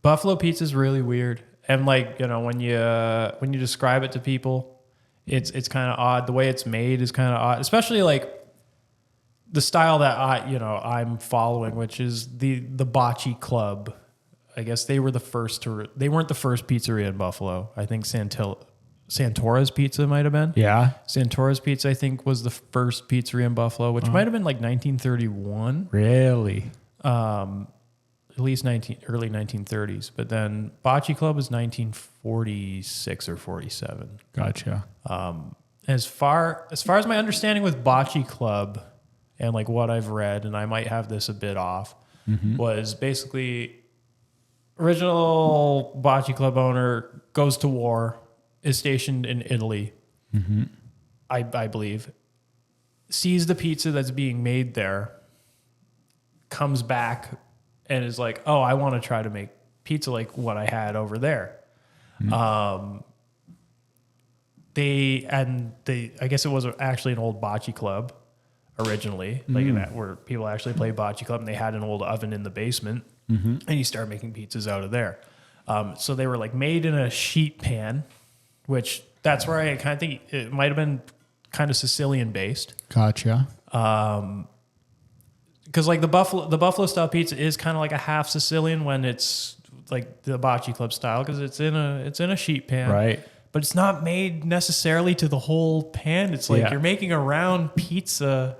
Buffalo pizza is really weird, and like when you describe it to people, it's kind of odd. The way it's made is kind of odd, especially like the style that I'm following, which is the Bocce Club. I guess they were the first they weren't the first pizzeria in Buffalo. I think Santora's Pizza might have been. Yeah. Santora's Pizza, I think, was the first pizzeria in Buffalo, which might have been like 1931. Really? At least early 1930s. But then Bocce Club was 1946 or 47. Gotcha. As far as my understanding with Bocce Club and like what I've read, and I might have this a bit off, was basically original Bocce Club owner goes to war, is stationed in Italy, I believe, sees the pizza that's being made there, comes back and is like, oh, I want to try to make pizza like what I had over there. I guess it was actually an old bocce club originally, like that where people actually play bocce club, and they had an old oven in the basement, and you start making pizzas out of there. So they were like made in a sheet pan, which that's where I kind of think it might have been kind of Sicilian based. Gotcha. Because like the Buffalo style pizza is kind of like a half Sicilian when it's like the Bocce Club style, because it's in a sheet pan, Right. But it's not made necessarily to the whole pan. It's like you're making a round pizza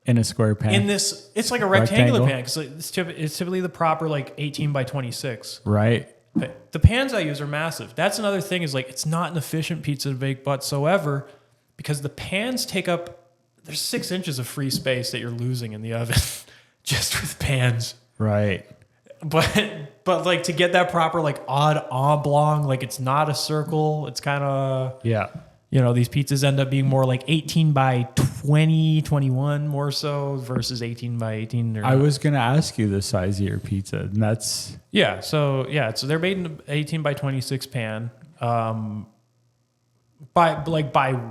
In a square pan. in this. It's like a rectangular Rectangle. pan because it's typically the proper like 18 by 26. Right. But the pans I use are massive. That's another thing, is like it's not an efficient pizza to bake whatsoever, because the pans take up. There's 6 inches of free space that you're losing in the oven. just with pans. Right. But like to get that proper like odd oblong, like it's not a circle. It's kind of, Yeah. you know, these pizzas end up being more like 18 by 20, 21 more so versus 18 by 18. I was going to ask you the size of your pizza, and that's... Yeah. So they're made in an 18 by 26 pan. By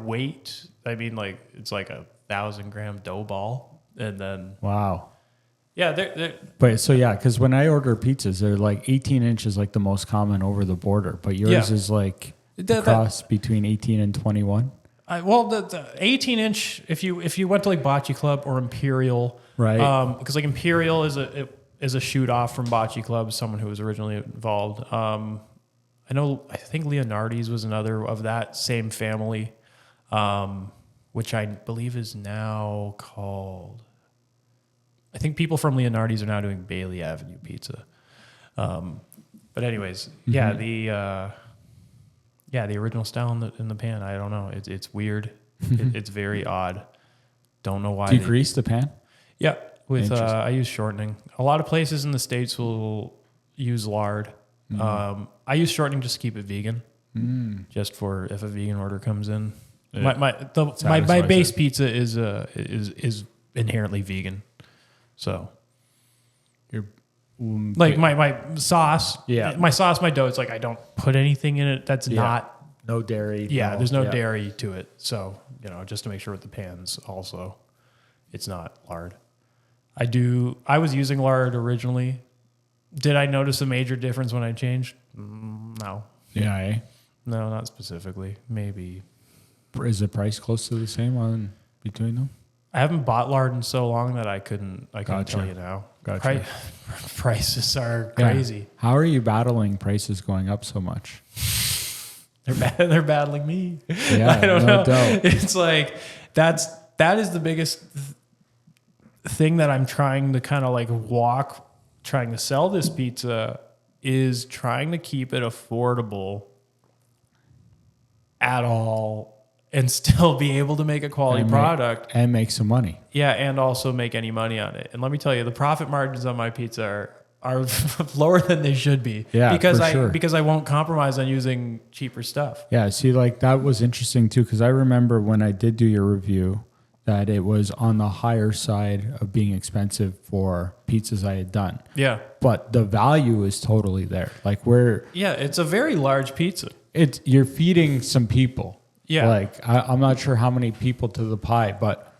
weight, I mean like it's like 1,000-gram dough ball. And then... Wow. Yeah, they're But so yeah, because when I order pizzas, they're like 18 inches, like the most common over the border. But yours is like cross between 18 and 21. The 18-inch, if you went to like Bocce Club or Imperial, Right? Because like Imperial is a shoot off from Bocce Club, someone who was originally involved. I think Leonardi's was another of that same family, which I believe is now called. I think people from Leonardi's are now doing Bailey Avenue Pizza. But anyways, the original style in the pan, I don't know. It's weird. It's very odd. Don't know why. Do you grease the pan? Yeah, I use shortening. A lot of places in the States will use lard. I use shortening just to keep it vegan, just for if a vegan order comes in. My base pizza is inherently vegan. So, like my sauce, my dough. It's like I don't put anything in it that's not no dairy. Yeah, there's no dairy to it. So just to make sure with the pans also, it's not lard. I was using lard originally. Did I notice a major difference when I changed? No. Yeah. Eh? No, not specifically. Maybe. Is the price close to the same on between them? I haven't bought lard in so long that I couldn't tell you now. Gotcha. Prices are crazy. Yeah. How are you battling prices going up so much? They're battling me. Yeah, I don't know. Doubt. It's like that is the biggest thing that I'm trying to kind of like trying to sell this pizza is trying to keep it affordable at all. And still be able to make a quality product. And make some money. Yeah, and also make any money on it. And let me tell you, the profit margins on my pizza are lower than they should be. Yeah, because I won't compromise on using cheaper stuff. Yeah, see, like that was interesting too, because I remember when I did do your review that it was on the higher side of being expensive for pizzas I had done. Yeah. But the value is totally there. Like it's a very large pizza. You're feeding some people. Yeah. Like, I'm not sure how many people to the pie, but...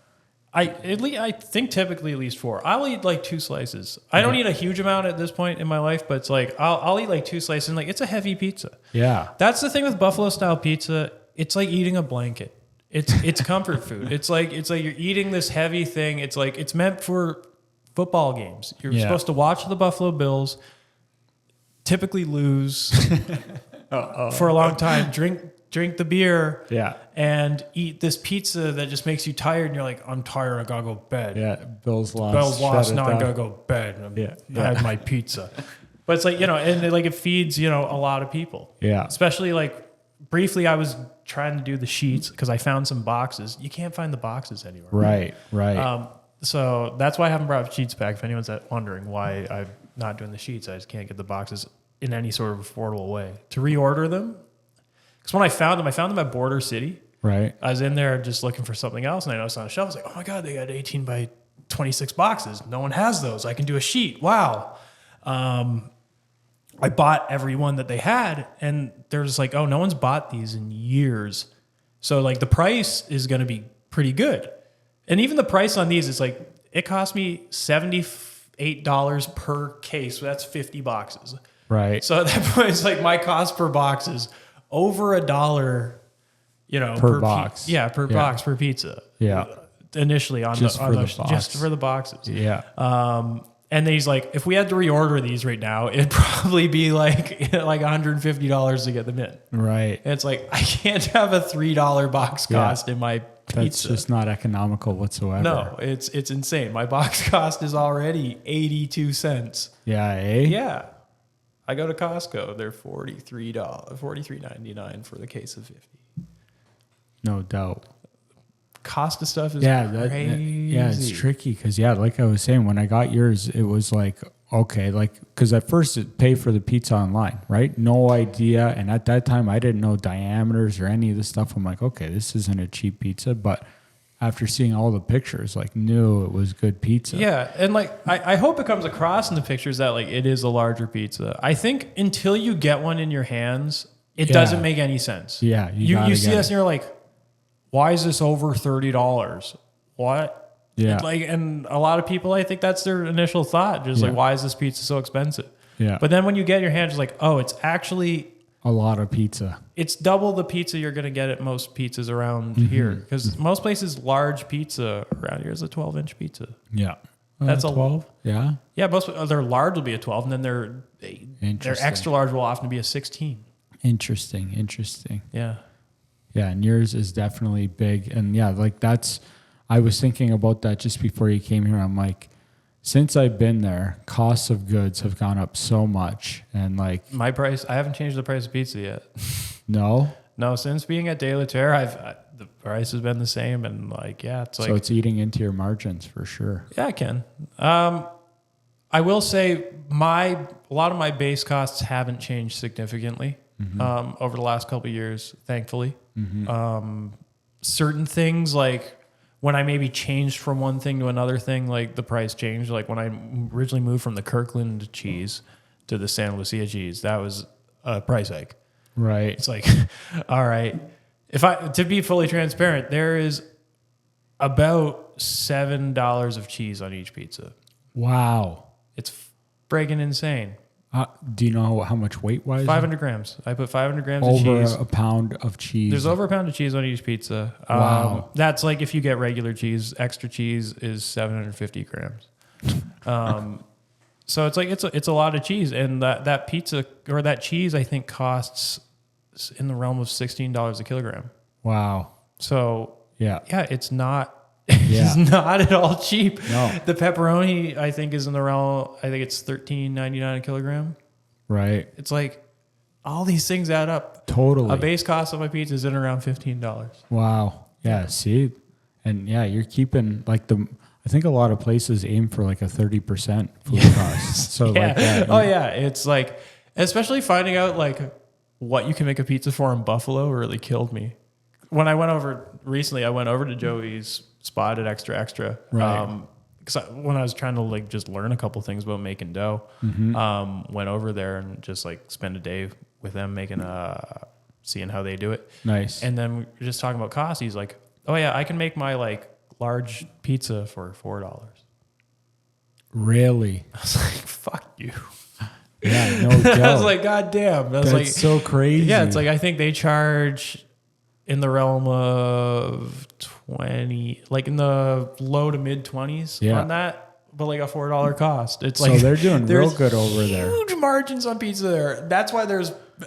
I think typically at least 4. I'll eat like 2 slices. I don't eat a huge amount at this point in my life, but it's like, I'll eat like 2 slices, and like, it's a heavy pizza. Yeah. That's the thing with Buffalo style pizza. It's like eating a blanket. It's comfort food. It's like you're eating this heavy thing. It's like, it's meant for football games. You're supposed to watch the Buffalo Bills, typically lose for a long time, drink the beer, and eat this pizza that just makes you tired, and you're like, I'm tired, I gotta go to bed. Yeah, Bills lost. Now I gotta go to bed. I had my pizza. But it's like, and it feeds, a lot of people. Yeah. Especially like, briefly I was trying to do the sheets because I found some boxes. You can't find the boxes anywhere. Right. So that's why I haven't brought sheets back. If anyone's wondering why I'm not doing the sheets, I just can't get the boxes in any sort of affordable way. To reorder them, because when I found them at Border City. Right. I was in there just looking for something else, and I noticed on the shelf, I was like, oh my God, they got 18 by 26 boxes. No one has those. I can do a sheet. Wow. I bought every one that they had, and they're just like, oh, no one's bought these in years. So like the price is going to be pretty good. And even the price on these is like, it cost me $78 per case. So that's 50 boxes. Right. So at that point, it's like my cost per box is over $1, per box. Box per pizza. Yeah. Initially just for the boxes. Yeah. And then he's like, if we had to reorder these right now, it'd probably be like $150 to get them in. Right. And it's like, I can't have a $3 box cost in my pizza. That's just not economical whatsoever. No, it's insane. My box cost is already 82 cents. Yeah, eh? Yeah. I go to Costco, they're $43.99 for the case of 50. No doubt. cost of stuff is crazy. Yeah, it's tricky because, like I was saying, when I got yours, it was like, okay, like, because at first it paid for the pizza online, right? No idea. And at that time, I didn't know diameters or any of this stuff. I'm like, okay, this isn't a cheap pizza. But after seeing all the pictures, like, knew it was good pizza. Yeah. And like, I hope it comes across in the pictures that like it is a larger pizza. I think until you get one in your hands, it doesn't make any sense. Yeah. You see this and you're like, why is this over $30? What? Yeah. And a lot of people, I think that's their initial thought. Just like, why is this pizza so expensive? Yeah. But then when you get in your hands, it's like, oh, it's actually a lot of pizza. It's double the pizza you're going to get at most pizzas around here. Because most places, large pizza around here is a 12-inch pizza. Yeah. That's 12? Yeah. Yeah, most their large will be a 12, and then their extra large will often be a 16. Interesting. Yeah. Yeah, and yours is definitely big. And like I was thinking about that just before you came here. I'm like, since I've been there, costs of goods have gone up so much. And like my price, I haven't changed the price of pizza yet. No, since being at De La Terre, the price has been the same. And like, it's like, so it's eating into your margins for sure. Yeah, I can. I will say a lot of my base costs haven't changed significantly over the last couple of years, thankfully. Certain things like when I maybe changed from one thing to another thing, like the price changed. Like when I originally moved from the Kirkland cheese to the Santa Lucia cheese, that was a price hike. Right. It's like, all right. To be fully transparent, there is about $7 of cheese on each pizza. Wow. It's friggin' insane. Do you know how much weight-wise? 500 grams. I put 500 grams of cheese. Over a pound of cheese. There's over a pound of cheese on each pizza. Wow. That's like if you get regular cheese. Extra cheese is 750 grams. So it's like it's a lot of cheese, and that pizza or that cheese I think costs in the realm of $16 a kilogram. Wow. So it's not. Yeah. It's not at all cheap. No. The pepperoni, I think, is in the realm. I think it's $13.99 a kilogram. Right. It's like all these things add up. Totally. A base cost of my pizza is in around $15. Wow. Yeah. See, and you're keeping like I think a lot of places aim for like a 30% food cost. So like that. It's like, especially finding out like what you can make a pizza for in Buffalo really killed me. When I went over recently, I went over to Joey's spot at Extra. Right. Because when I was trying to like just learn a couple things about making dough, went over there and just like spend a day with them making seeing how they do it. Nice. And then we were just talking about cost. He's like, "Oh yeah, I can make my like large pizza for $4." Really? I was like, "Fuck you." Yeah, no doubt. I was like, "God damn!" That's like so crazy. Yeah, it's like I think they charge in the realm of 20, like in the low to mid 20s on that, but like a $4 cost. It's like, so they're doing real good over there. Huge margins on pizza there. That's why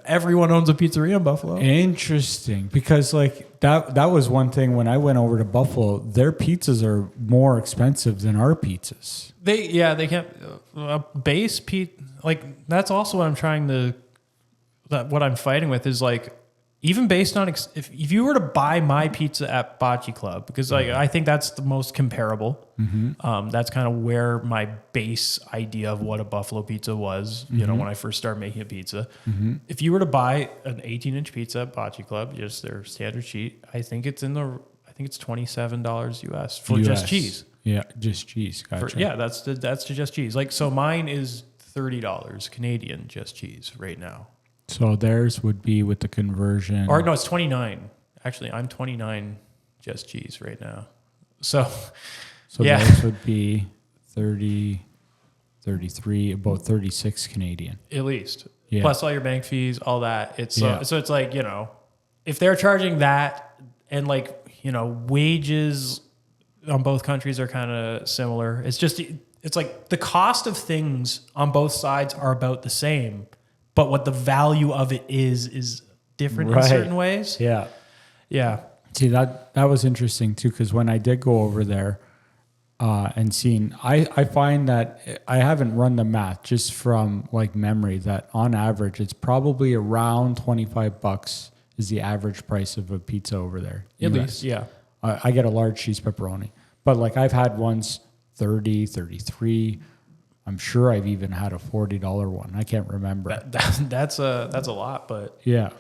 everyone owns a pizzeria in Buffalo. Interesting, because like that was one thing when I went over to Buffalo. Their pizzas are more expensive than our pizzas. They can't base pizza. Like that's also what I'm what I'm fighting with is like, even based on if you were to buy my pizza at Bocce Club, because like I think that's the most comparable. That's kind of where my base idea of what a Buffalo pizza was. You know, when I first started making a pizza. If you were to buy an 18-inch pizza at Bocce Club, just their standard sheet, I think it's $27 US for just cheese. Yeah, just cheese. Gotcha. That's to just cheese. Like so, mine is $30 Canadian just cheese right now. So theirs would be with the conversion. Or no, it's 29. Actually, I'm 29 just cheese right now. So theirs would be 30, 33, about 36 Canadian. At least. Yeah. Plus all your bank fees, all that. So it's like, you know, if they're charging that and like, you know, wages on both countries are kind of similar. It's like the cost of things on both sides are about the same. But what the value of it is different in certain ways. Yeah. Yeah. See, that was interesting too, because when I did go over there and seen, I find that I haven't run the math just from like memory that on average, it's probably around $25 is the average price of a pizza over there. At least, yeah. I get a large cheese pepperoni. But like I've had ones 30, 33. I'm sure I've even had a $40 one. I can't remember. That's a lot, but Yeah.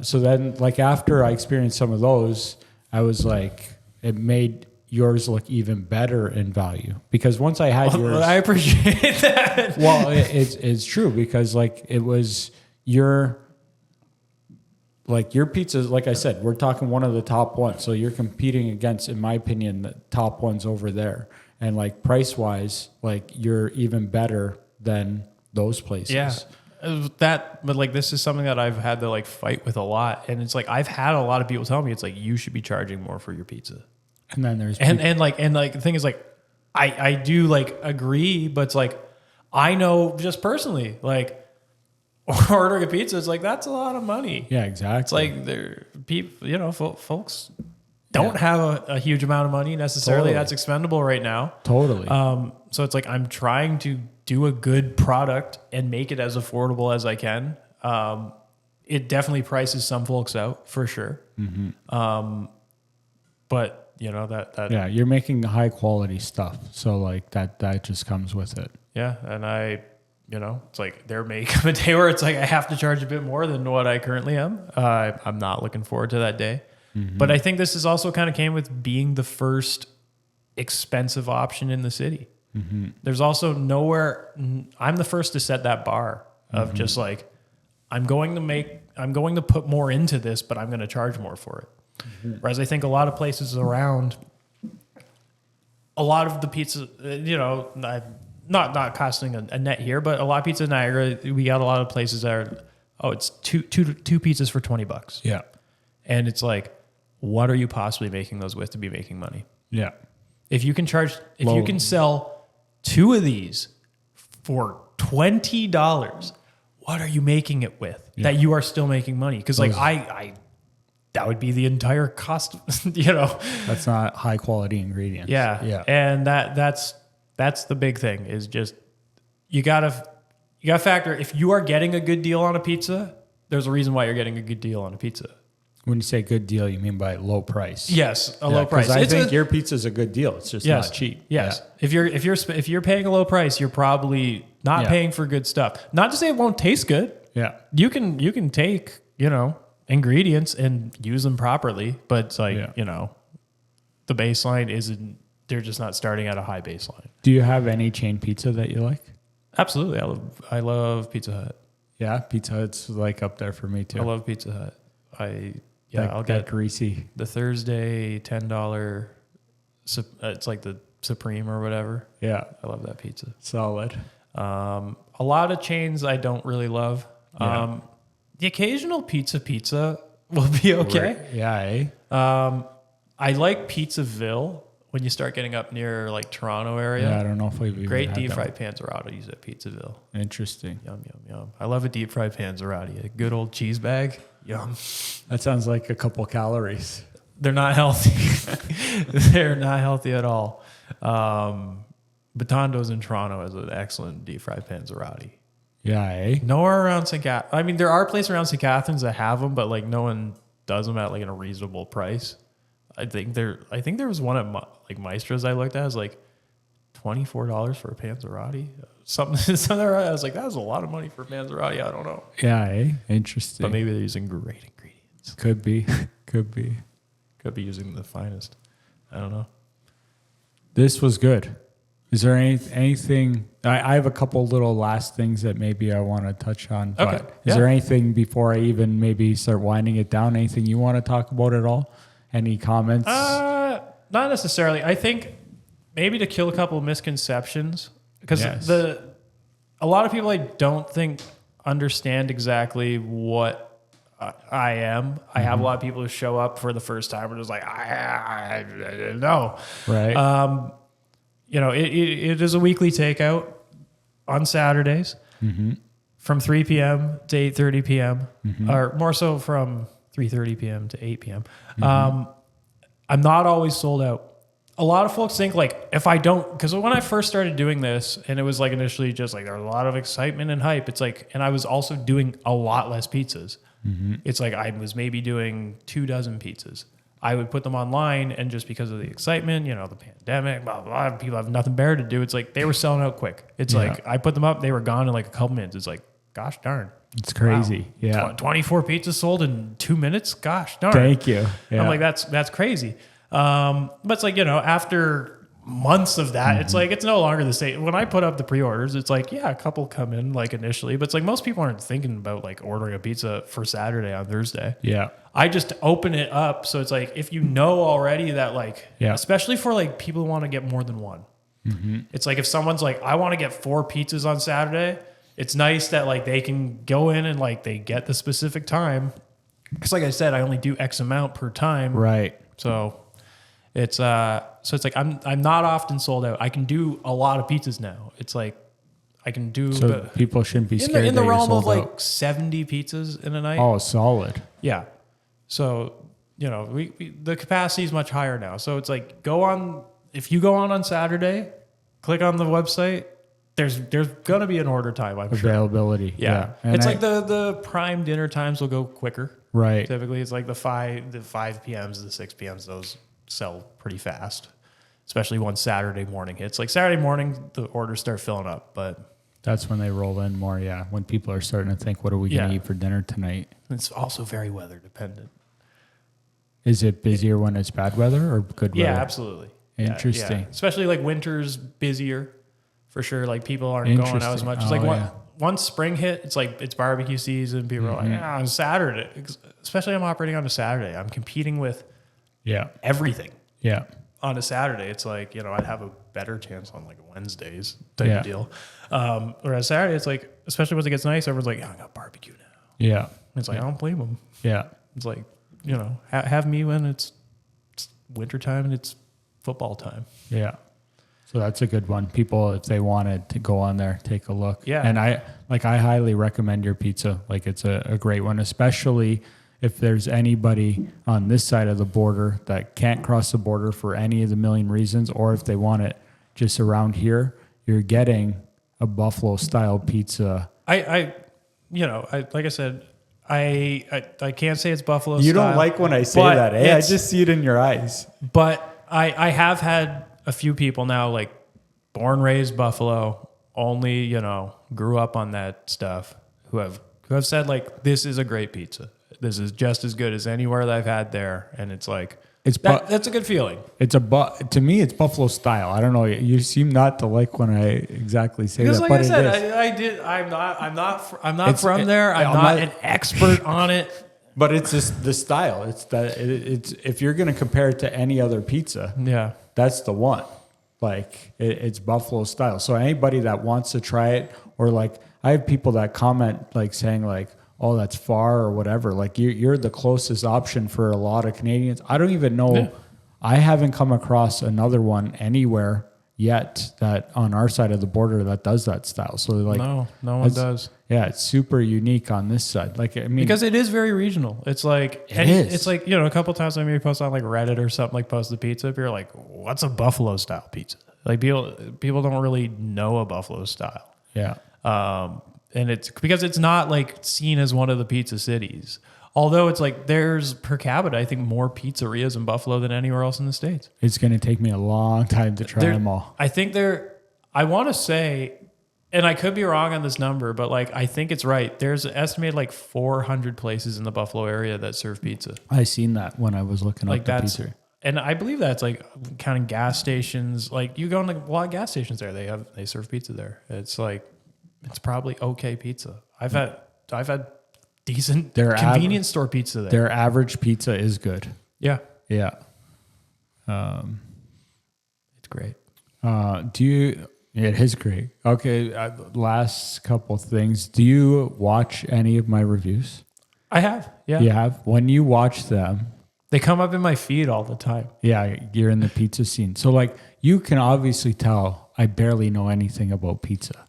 So then like after I experienced some of those, I was like, it made yours look even better in value because once I had yours, I appreciate that. well, it's true because like it was your pizzas, like I said, we're talking one of the top ones. So you're competing against, in my opinion, the top ones over there. And like price wise, like you're even better than those places. Yeah. But like this is something that I've had to like fight with a lot. And it's like I've had a lot of people tell me it's like you should be charging more for your pizza. And then there's and like the thing is like I do like agree, but it's like I know just personally, like ordering a pizza is like that's a lot of money. Yeah, exactly. It's like they're people, folks don't have a huge amount of money necessarily that's expendable right now. Totally. So it's like I'm trying to do a good product and make it as affordable as I can. It definitely prices some folks out for sure. Mm-hmm. But that yeah, you're making high quality stuff. So like that just comes with it. Yeah. And it's like there may come a day where it's like I have to charge a bit more than what I currently am. I'm not looking forward to that day. Mm-hmm. But I think this is also kind of came with being the first expensive option in the city. Mm-hmm. There's also nowhere. I'm the first to set that bar of just like, I'm going to put more into this, but I'm going to charge more for it. Mm-hmm. Whereas I think a lot of places around, a lot of the pizza, not casting a net here, but a lot of pizza in Niagara, we got a lot of places that are, it's two pizzas for $20. Yeah. And it's like, what are you possibly making those with to be making money? Yeah. If you can sell 2 of these for $20, what are you making it with that you are still making money? Because like that would be the entire cost, That's not high quality ingredients. Yeah. Yeah. And that's the big thing is just, you gotta factor, if you are getting a good deal on a pizza, there's a reason why you're getting a good deal on a pizza. When you say good deal, you mean by low price? Yes, low price. I think your pizza is a good deal. It's just not cheap. Yes. Yeah. If you're paying a low price, you're probably not paying for good stuff. Not to say it won't taste good. Yeah. You can take, ingredients and use them properly, but it's like, the baseline isn't, they're just not starting at a high baseline. Do you have any chain pizza that you like? Absolutely. I love Pizza Hut. Yeah, Pizza Hut's like up there for me too. I love Pizza Hut. I'll get get greasy. the Thursday $10. It's like the Supreme or whatever. Yeah, I love that pizza. Solid. A lot of chains I don't really love. Yeah. The occasional pizza will be okay. Yeah. I like Pizzaville when you start getting up near like Toronto area. Yeah, I don't know if we've even Great had deep that fried panzerati at Pizzaville. Interesting. Yum, yum, yum. I love a deep fried panzerati. A good old cheese bag. Yum. That sounds like a couple calories. They're not healthy. They're not healthy at all. Batondo's in Toronto has an excellent deep fried panzerati. Yeah, Nowhere around St. Catharines. I mean, there are places around St. Catharines that have them, but like no one does them at like a reasonable price. I think there was one at like Maestro's I looked at. It was like $24 for a panzerati. Something. I was like, that was a lot of money for a panzerati. I don't know. Yeah, Interesting. But maybe they're using great ingredients. Could be. Could be using the finest. I don't know. This was good. Is there anything? I have a couple little last things that maybe I want to touch on. Okay. But is there anything before I even maybe start winding it down? Anything you want to talk about at all? Any comments? Not necessarily. I think maybe to kill a couple of misconceptions because a lot of people I don't think understand exactly what I am. I have a lot of people who show up for the first time and just like I didn't know. Right. It is a weekly takeout on Saturdays from 3 p.m. to 8:30 p.m. Or more so from 3:30 p.m. to 8 p.m. I'm not always sold out. A lot of folks think like if I don't, because when I first started doing this and it was like initially just like there was a lot of excitement and hype. It's like, and I was also doing a lot less pizzas. It's like I was maybe doing 24 pizzas. I would put them online, and just because of the excitement, you know, the pandemic, blah, blah, blah, people have nothing better to do. It's like they were selling out quick. It's like I put them up, they were gone in like a couple minutes. It's like, gosh darn. It's crazy. Wow. Yeah. 24 pizzas sold in 2 minutes. Gosh darn. Thank you. Yeah. I'm like, that's crazy. But it's like, you know, after months of that, it's like, it's no longer the same. When I put up the pre-orders, it's like, yeah, a couple come in like initially, but it's like most people aren't thinking about like ordering a pizza for Saturday on Thursday. Yeah. I just open it up. So it's like, if you know already that like, especially for like people who want to get more than one, it's like if someone's like, I want to get 4 pizzas on Saturday, it's nice that like they can go in and like they get the specific time. Because like I said, I only do X amount per time. Right. So it's like I'm not often sold out. I can do a lot of pizzas now. It's like I can do. So people shouldn't be scared in the that you're realm of sold like out. 70 pizzas in a night. Oh, solid. Yeah. So you know we the capacity is much higher now. So it's like if you go on Saturday, click on the website. There's gonna be an order time. I'm sure. Availability. Yeah. And It's like the prime dinner times will go quicker. right. Typically, it's like the 5 p.m.s, the 6 p.m.s, those sell pretty fast, especially once Saturday morning hits. Like Saturday morning, the orders start filling up, but That's when they roll in more. Yeah. When people are starting to think, what are we going to eat for dinner tonight? it's also very weather dependent. Is it busier when it's bad weather or good weather? Yeah, absolutely. Interesting. Yeah. Especially like winter's busier for sure. Like people aren't going out as much. It's like once spring hit, it's like it's barbecue season. People are like, on Saturday, especially I'm operating on a Saturday. I'm competing with everything. Yeah. On a Saturday, it's like, you know, I'd have a better chance on like Wednesdays type of deal. Whereas Saturday, it's like, especially once it gets nice, everyone's like, I got barbecue now. Yeah. It's like, I don't blame them. Yeah. It's like, you know, have me when it's wintertime and it's football time. Yeah. So that's a good one. People, if they wanted to go on there, take a look. Yeah. And I highly recommend your pizza. Like it's a great one, especially if there's anybody on this side of the border that can't cross the border for any of the million reasons, or if they want it just around here, you're getting a Buffalo style pizza. Like I said, I can't say it's Buffalo You style. don't like when I say that, eh? I just see it in your eyes. But I have had a few people now, like born, raised Buffalo, only, you know, grew up on that stuff, who have said like, this is a great pizza. This is just as good as anywhere that I've had there. And it's like, that's a good feeling. To me, it's Buffalo style. I don't know. You seem not to like when I exactly say because that, like but I said, it is. I'm not from there. I'm not an expert on it. But it's just the style. It's if you're going to compare it to any other pizza, that's the one. Like it's Buffalo style. So anybody that wants to try it, or like I have people that comment like saying like, oh, that's far or whatever. Like you're the closest option for a lot of Canadians. I don't even know. Yeah. I haven't come across another one anywhere yet that on our side of the border that does that style. So like, no one does. Yeah, it's super unique on this side. Like, I mean, because it is very regional. It's like it's like, you know, a couple of times I maybe post on like Reddit or something, like post the pizza. You're like, what's a Buffalo style pizza? Like people don't really know a Buffalo style. Yeah. And it's because it's not like seen as one of the pizza cities. Although it's like there's per capita, I think, more pizzerias in Buffalo than anywhere else in the States. It's going to take me a long time to try them all. I think I want to say, and I could be wrong on this number, but like I think it's right. There's estimated like 400 places in the Buffalo area that serve pizza. I seen that when I was looking up the pizza. And I believe that's like counting gas stations. Like you go in a lot of gas stations there, they serve pizza there. It's like, it's probably okay pizza. I've had decent convenience store pizza there. Their average pizza is good. Yeah. Yeah. It's great. It is great. Okay. Last couple things. Do you watch any of my reviews? I have. Yeah. You have? When you watch them, they come up in my feed all the time. Yeah. You're in the pizza scene. So like you can obviously tell I barely know anything about pizza.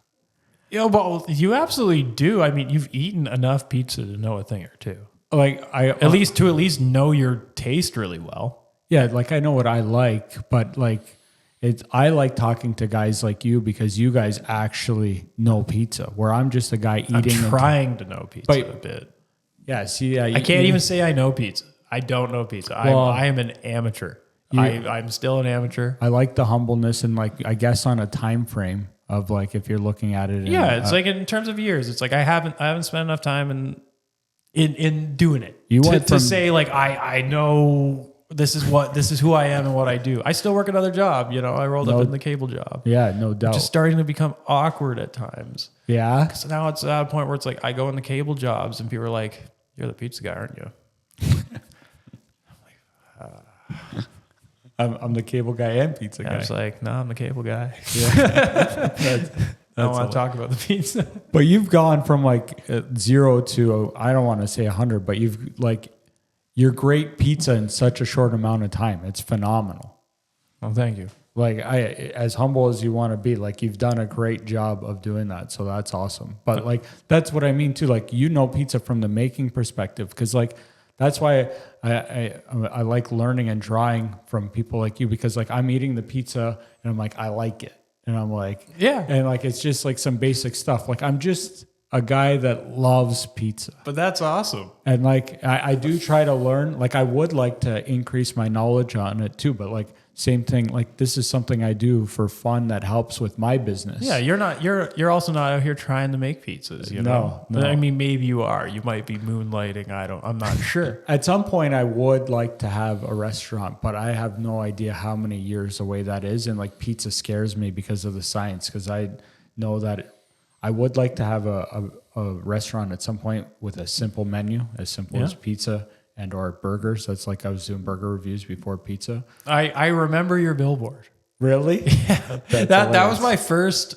But you absolutely do. I mean, you've eaten enough pizza to know a thing or two. Like at least know your taste really well. Yeah, like I know what I like, but like I like talking to guys like you because you guys actually know pizza. Where I'm just a guy eating. I'm trying to know pizza a bit. Yeah, see, I can't even say I know pizza. I don't know pizza. Well, I am an amateur. I'm still an amateur. I like the humbleness and like, I guess on a time frame of like, if you're looking at it. Yeah. It's like in terms of years, it's like, I haven't spent enough time in doing it to say like, I know this is who I am and what I do. I still work another job. You know, I rolled up in the cable job. Yeah, no doubt. Just starting to become awkward at times. Yeah. So now it's at a point where it's like, I go in the cable jobs and people are like, you're the pizza guy, aren't you? I'm the cable guy and pizza guy. I was like, no, I'm the cable guy. Yeah. I don't want to talk about the pizza. But you've gone from like 0 to, I don't want to say 100, but you're great pizza in such a short amount of time. It's phenomenal. Well, thank you. Like as humble as you want to be, like you've done a great job of doing that. So that's awesome. But like, that's what I mean too. Like, pizza from the making perspective. Cause like, that's why I like learning and drawing from people like you, because like I'm eating the pizza and I'm like, I like it. And I'm like, yeah. And like, it's just like some basic stuff. Like I'm just a guy that loves pizza. But that's awesome. And like, I do try to learn, like I would like to increase my knowledge on it too. But like same thing, like this is something I do for fun that helps with my business. Yeah. You're also not out here trying to make pizzas, you know? No. I mean, maybe you are, you might be moonlighting. I'm not sure. At some point I would like to have a restaurant, but I have no idea how many years away that is. And like pizza scares me because of the science. Cause I know that I would like to have a restaurant at some point with a simple menu, as simple as pizza and or burgers. That's like I was doing burger reviews before pizza. I remember your billboard. Really? Yeah. That was my first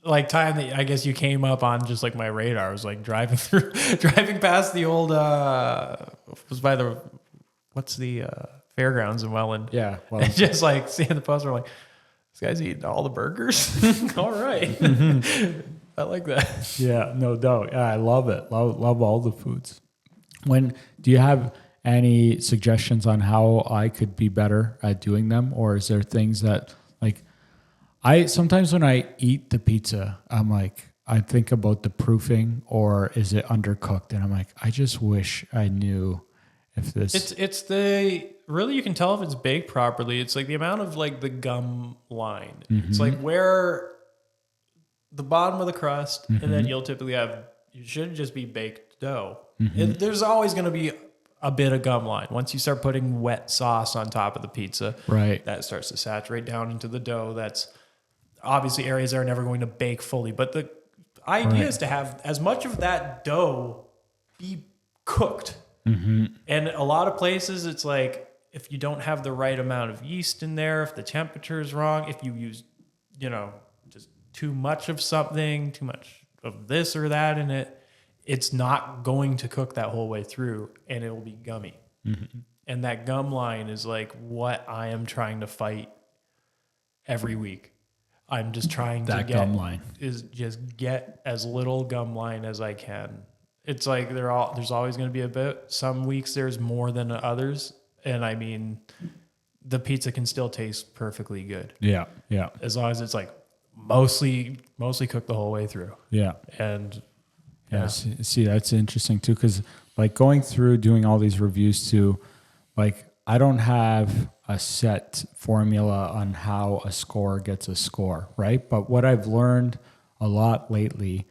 like time that I guess you came up on just like my radar. I was like driving past the old was by the fairgrounds in Welland. Yeah. Well, and just like seeing the poster, like this guy's eating all the burgers. All right. I like that. Yeah, no doubt. Yeah, I love it. Love all the foods. Do you have any suggestions on how I could be better at doing them? Or is there things that like sometimes when I eat the pizza, I'm like, I think about the proofing or is it undercooked? And I'm like, I just wish I knew if this. Really you can tell if it's baked properly. It's like the amount of like the gum line. Mm-hmm. It's like where the bottom of the crust, and then you should just be baked dough. Mm-hmm. There's always going to be a bit of gum line. Once you start putting wet sauce on top of the pizza, right, that starts to saturate down into the dough. That's obviously areas that are never going to bake fully. But the idea is to have as much of that dough be cooked. Mm-hmm. And a lot of places, it's like if you don't have the right amount of yeast in there, if the temperature is wrong, if you use, just too much of something, too much of this or that in it, it's not going to cook that whole way through and it will be gummy. Mm-hmm. And that gum line is like what I am trying to fight every week. I'm just trying to get as little gum line as I can. It's like there's always going to be a bit. Some weeks there's more than others. And I mean, the pizza can still taste perfectly good. Yeah. Yeah. As long as it's like mostly cooked the whole way through. Yeah. And yeah. See, that's interesting too. Cause like going through doing all these reviews too, like I don't have a set formula on how a score gets a score. Right. But what I've learned a lot lately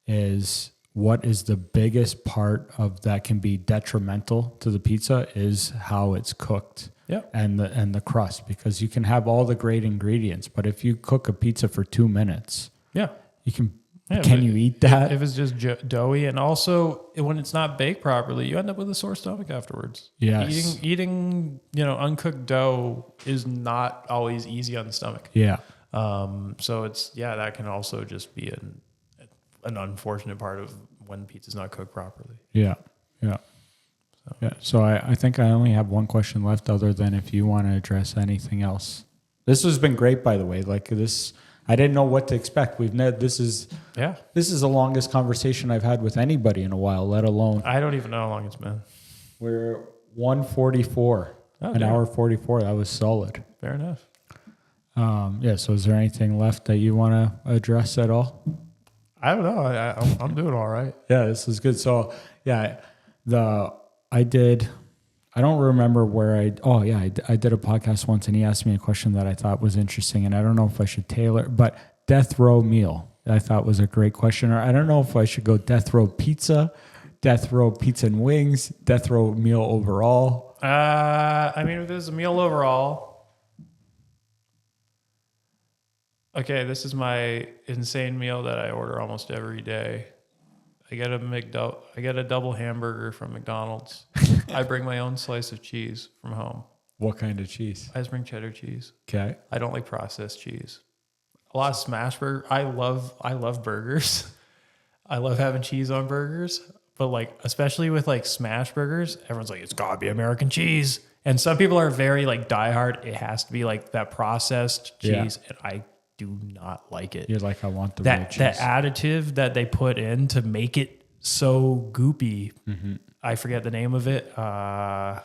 is what is the biggest part of that can be detrimental to the pizza is how it's cooked. Yeah. And the crust, because you can have all the great ingredients, but if you cook a pizza for 2 minutes, can you eat that? If it's just doughy, and also when it's not baked properly, you end up with a sore stomach afterwards. Yes. Eating uncooked dough is not always easy on the stomach. Yeah. So that can also just be an unfortunate part of when pizza's not cooked properly. Yeah. Yeah. So I think I only have one question left, other than if you want to address anything else. This has been great, by the way. Like this, I didn't know what to expect. This is the longest conversation I've had with anybody in a while, let alone. I don't even know how long it's been. We're 1:44, an hour 44. That was solid. Fair enough. So is there anything left that you want to address at all? I don't know. I'm doing all right. Yeah, this is good. So yeah, I I don't remember where I did a podcast once and he asked me a question that I thought was interesting, and I don't know if I should tailor, but death row meal I thought was a great question. Or I don't know if I should go death row pizza and wings, death row meal overall. I mean, if there's a meal overall, okay, this is my insane meal that I order almost every day. I get a double hamburger from McDonald's. I bring my own slice of cheese from home. What kind of cheese? I just bring cheddar cheese. Okay. I don't like processed cheese. A lot of smash burger. I love burgers. I love having cheese on burgers, but like especially with like smash burgers, everyone's like it's gotta be American cheese, and some people are very like diehard. It has to be like that processed cheese, and I do not like it. You're like, I want the real cheese. That additive that they put in to make it so goopy. Mm-hmm. I forget the name of it. I'm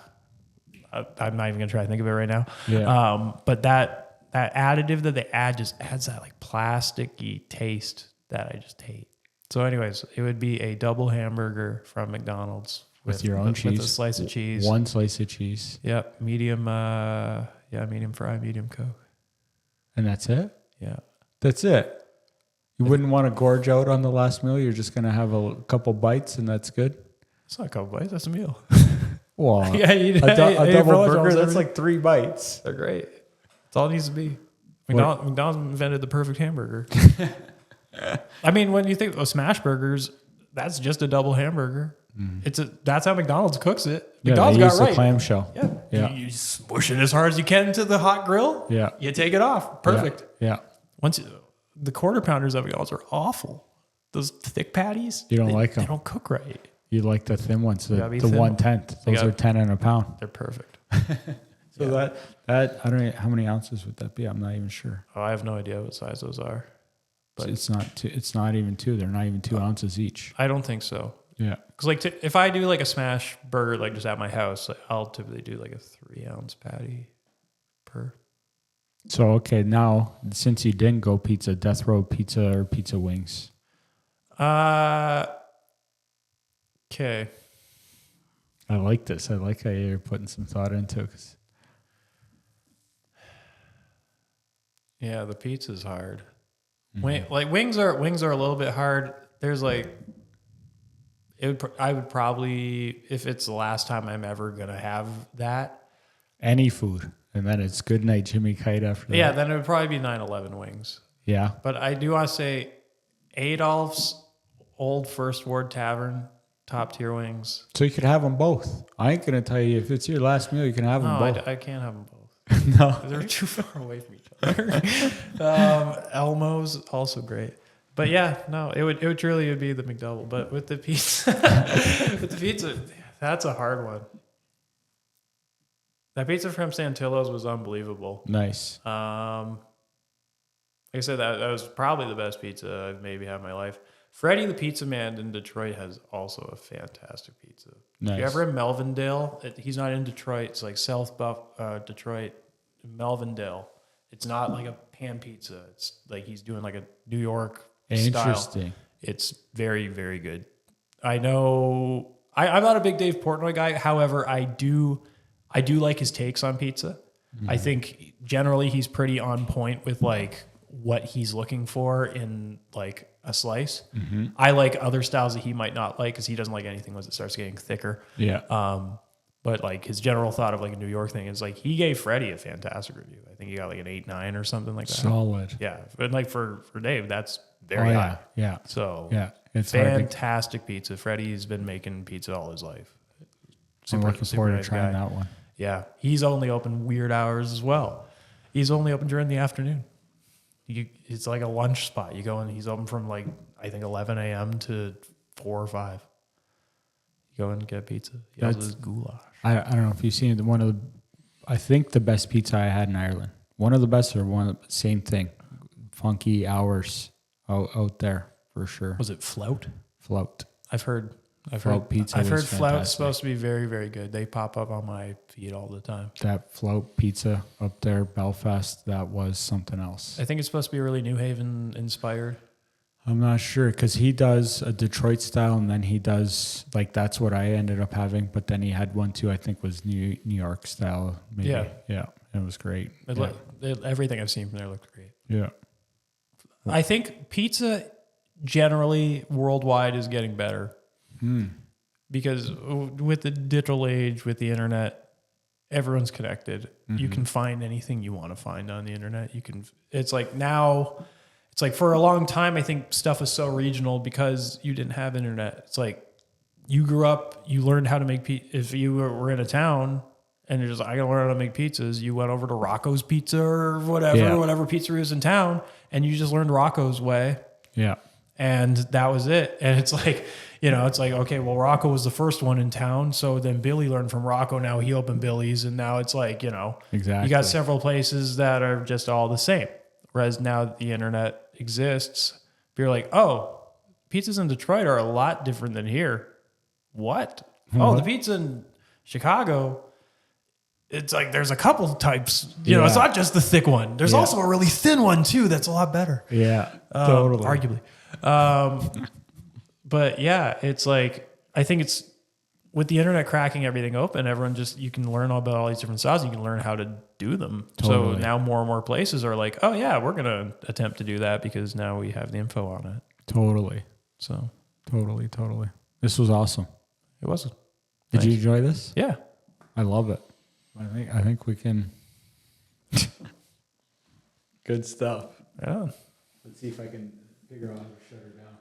not even gonna try to think of it right now. Yeah. But that additive that they add just adds that like plasticky taste that I just hate. So anyways, it would be a double hamburger from McDonald's with your own cheese, with a slice of cheese, one slice of cheese. Yep. Medium, medium fry, medium Coke. And that's it? Yeah. That's it. You wouldn't want to gorge out on the last meal. You're just going to have a couple bites and that's good. It's not a couple bites. That's a meal. Well, yeah, a double burger, that's like 3 bites. They're great. That's all it needs to be. McDonald's invented the perfect hamburger. I mean, when you think of smash burgers, that's just a double hamburger. Mm. That's how McDonald's cooks it. McDonald's got right. The clamshell. Yeah. You smush it as hard as you can into the hot grill. Yeah. You take it off. Perfect. Yeah. The quarter pounders at McDonald's are awful. Those thick patties. You don't like them. They don't cook right. You like the thin ones, the 1/10. Those are 10 in a pound. They're perfect. So that I don't know how many ounces would that be. I'm not even sure. Oh, I have no idea what size those are. But it's not even 2. They're not even 2 ounces each. I don't think so. Yeah. Because like if I do like a smash burger like just at my house, I'll typically do like a 3-ounce patty per. So okay, now since you didn't go pizza, death row pizza or pizza wings? Okay. I like this. I like how you're putting some thought into it. Yeah, the pizza's hard. Mm-hmm. Wings are a little bit hard. There's like, I would probably, if it's the last time I'm ever gonna have that, any food, and then it's good night, Jimmy Kite after that. Yeah, then it would probably be 9/11 wings. Yeah, but I do want to say Adolph's Old First Ward Tavern top tier wings. So you could have them both. I ain't gonna tell you if it's your last meal, you can have them both. I can't have them both. No, they're too far away from each other. Elmo's also great, but yeah, no, it would truly be the McDouble. But with the pizza, that's a hard one. That pizza from Santillo's was unbelievable. Nice. Like I said, that was probably the best pizza I've maybe had in my life. Freddie the Pizza Man in Detroit has also a fantastic pizza. Nice. If you're ever in Melvindale, he's not in Detroit. It's like South Detroit, Melvindale. It's not like a pan pizza. It's like he's doing like a New York Interesting. style. It's very, very good. I know I'm not a big Dave Portnoy guy. However, I do like his takes on pizza. Mm-hmm. I think generally he's pretty on point with like what he's looking for in like a slice. Mm-hmm. I like other styles that he might not like because he doesn't like anything once it starts getting thicker. Yeah. But like his general thought of like a New York thing is like he gave Freddie a fantastic review. I think he got like an 8.9 or something like that. Solid. Yeah. But like for Dave, that's very high. Yeah. So yeah, it's fantastic pizza. Freddie's been making pizza all his life. I'm looking forward to trying that one. Yeah. He's only open weird hours as well. He's only open during the afternoon. It's like a lunch spot. You go and he's open from like, I think 11 a.m. to 4 or 5. You go and get pizza. He also does goulash. I don't know if you've seen it. I think the best pizza I had in Ireland. One of the best or one of the same thing. Funky hours out there for sure. Was it Flout? Flout. I've heard pizza. I've heard Flout's supposed to be very, very good. They pop up on my feed all the time. That Flout pizza up there, Belfast, that was something else. I think it's supposed to be really New Haven inspired. I'm not sure because he does a Detroit style, and then he does like that's what I ended up having. But then he had one too. I think was New York style. Maybe. Yeah. It was great. Everything I've seen from there looked great. Yeah. I think pizza generally worldwide is getting better because with the digital age, with the internet, everyone's connected. You can find anything you want to find on the internet. It's like now, it's like for a long time, I think stuff was so regional because you didn't have internet. It's like you grew up, you learned how to make pizza. If you were in a town and you're just like, I gotta learn how to make pizzas, you went over to Rocco's Pizza or whatever pizzeria is in town, and you just learned Rocco's way. Yeah. And that was it. And it's like, it's like, okay, well, Rocco was the first one in town. So then Billy learned from Rocco. Now he opened Billy's. And now it's like, exactly. You got several places that are just all the same. Whereas now that the internet exists, you're like, oh, pizzas in Detroit are a lot different than here. What? Oh, the pizza in Chicago, it's like there's a couple types. It's not just the thick one. There's also a really thin one too that's a lot better. Yeah, totally. Arguably. But yeah, it's like, I think it's with the internet cracking everything open, you can learn all about all these different styles. You can learn how to do them. Totally. So now more and more places are like, oh yeah, we're going to attempt to do that because now we have the info on it. Totally. So totally. This was awesome. It was. Did you enjoy this? Yeah. I love it. I think we can. Good stuff. Yeah. Let's see if I can figure out how to shut her down.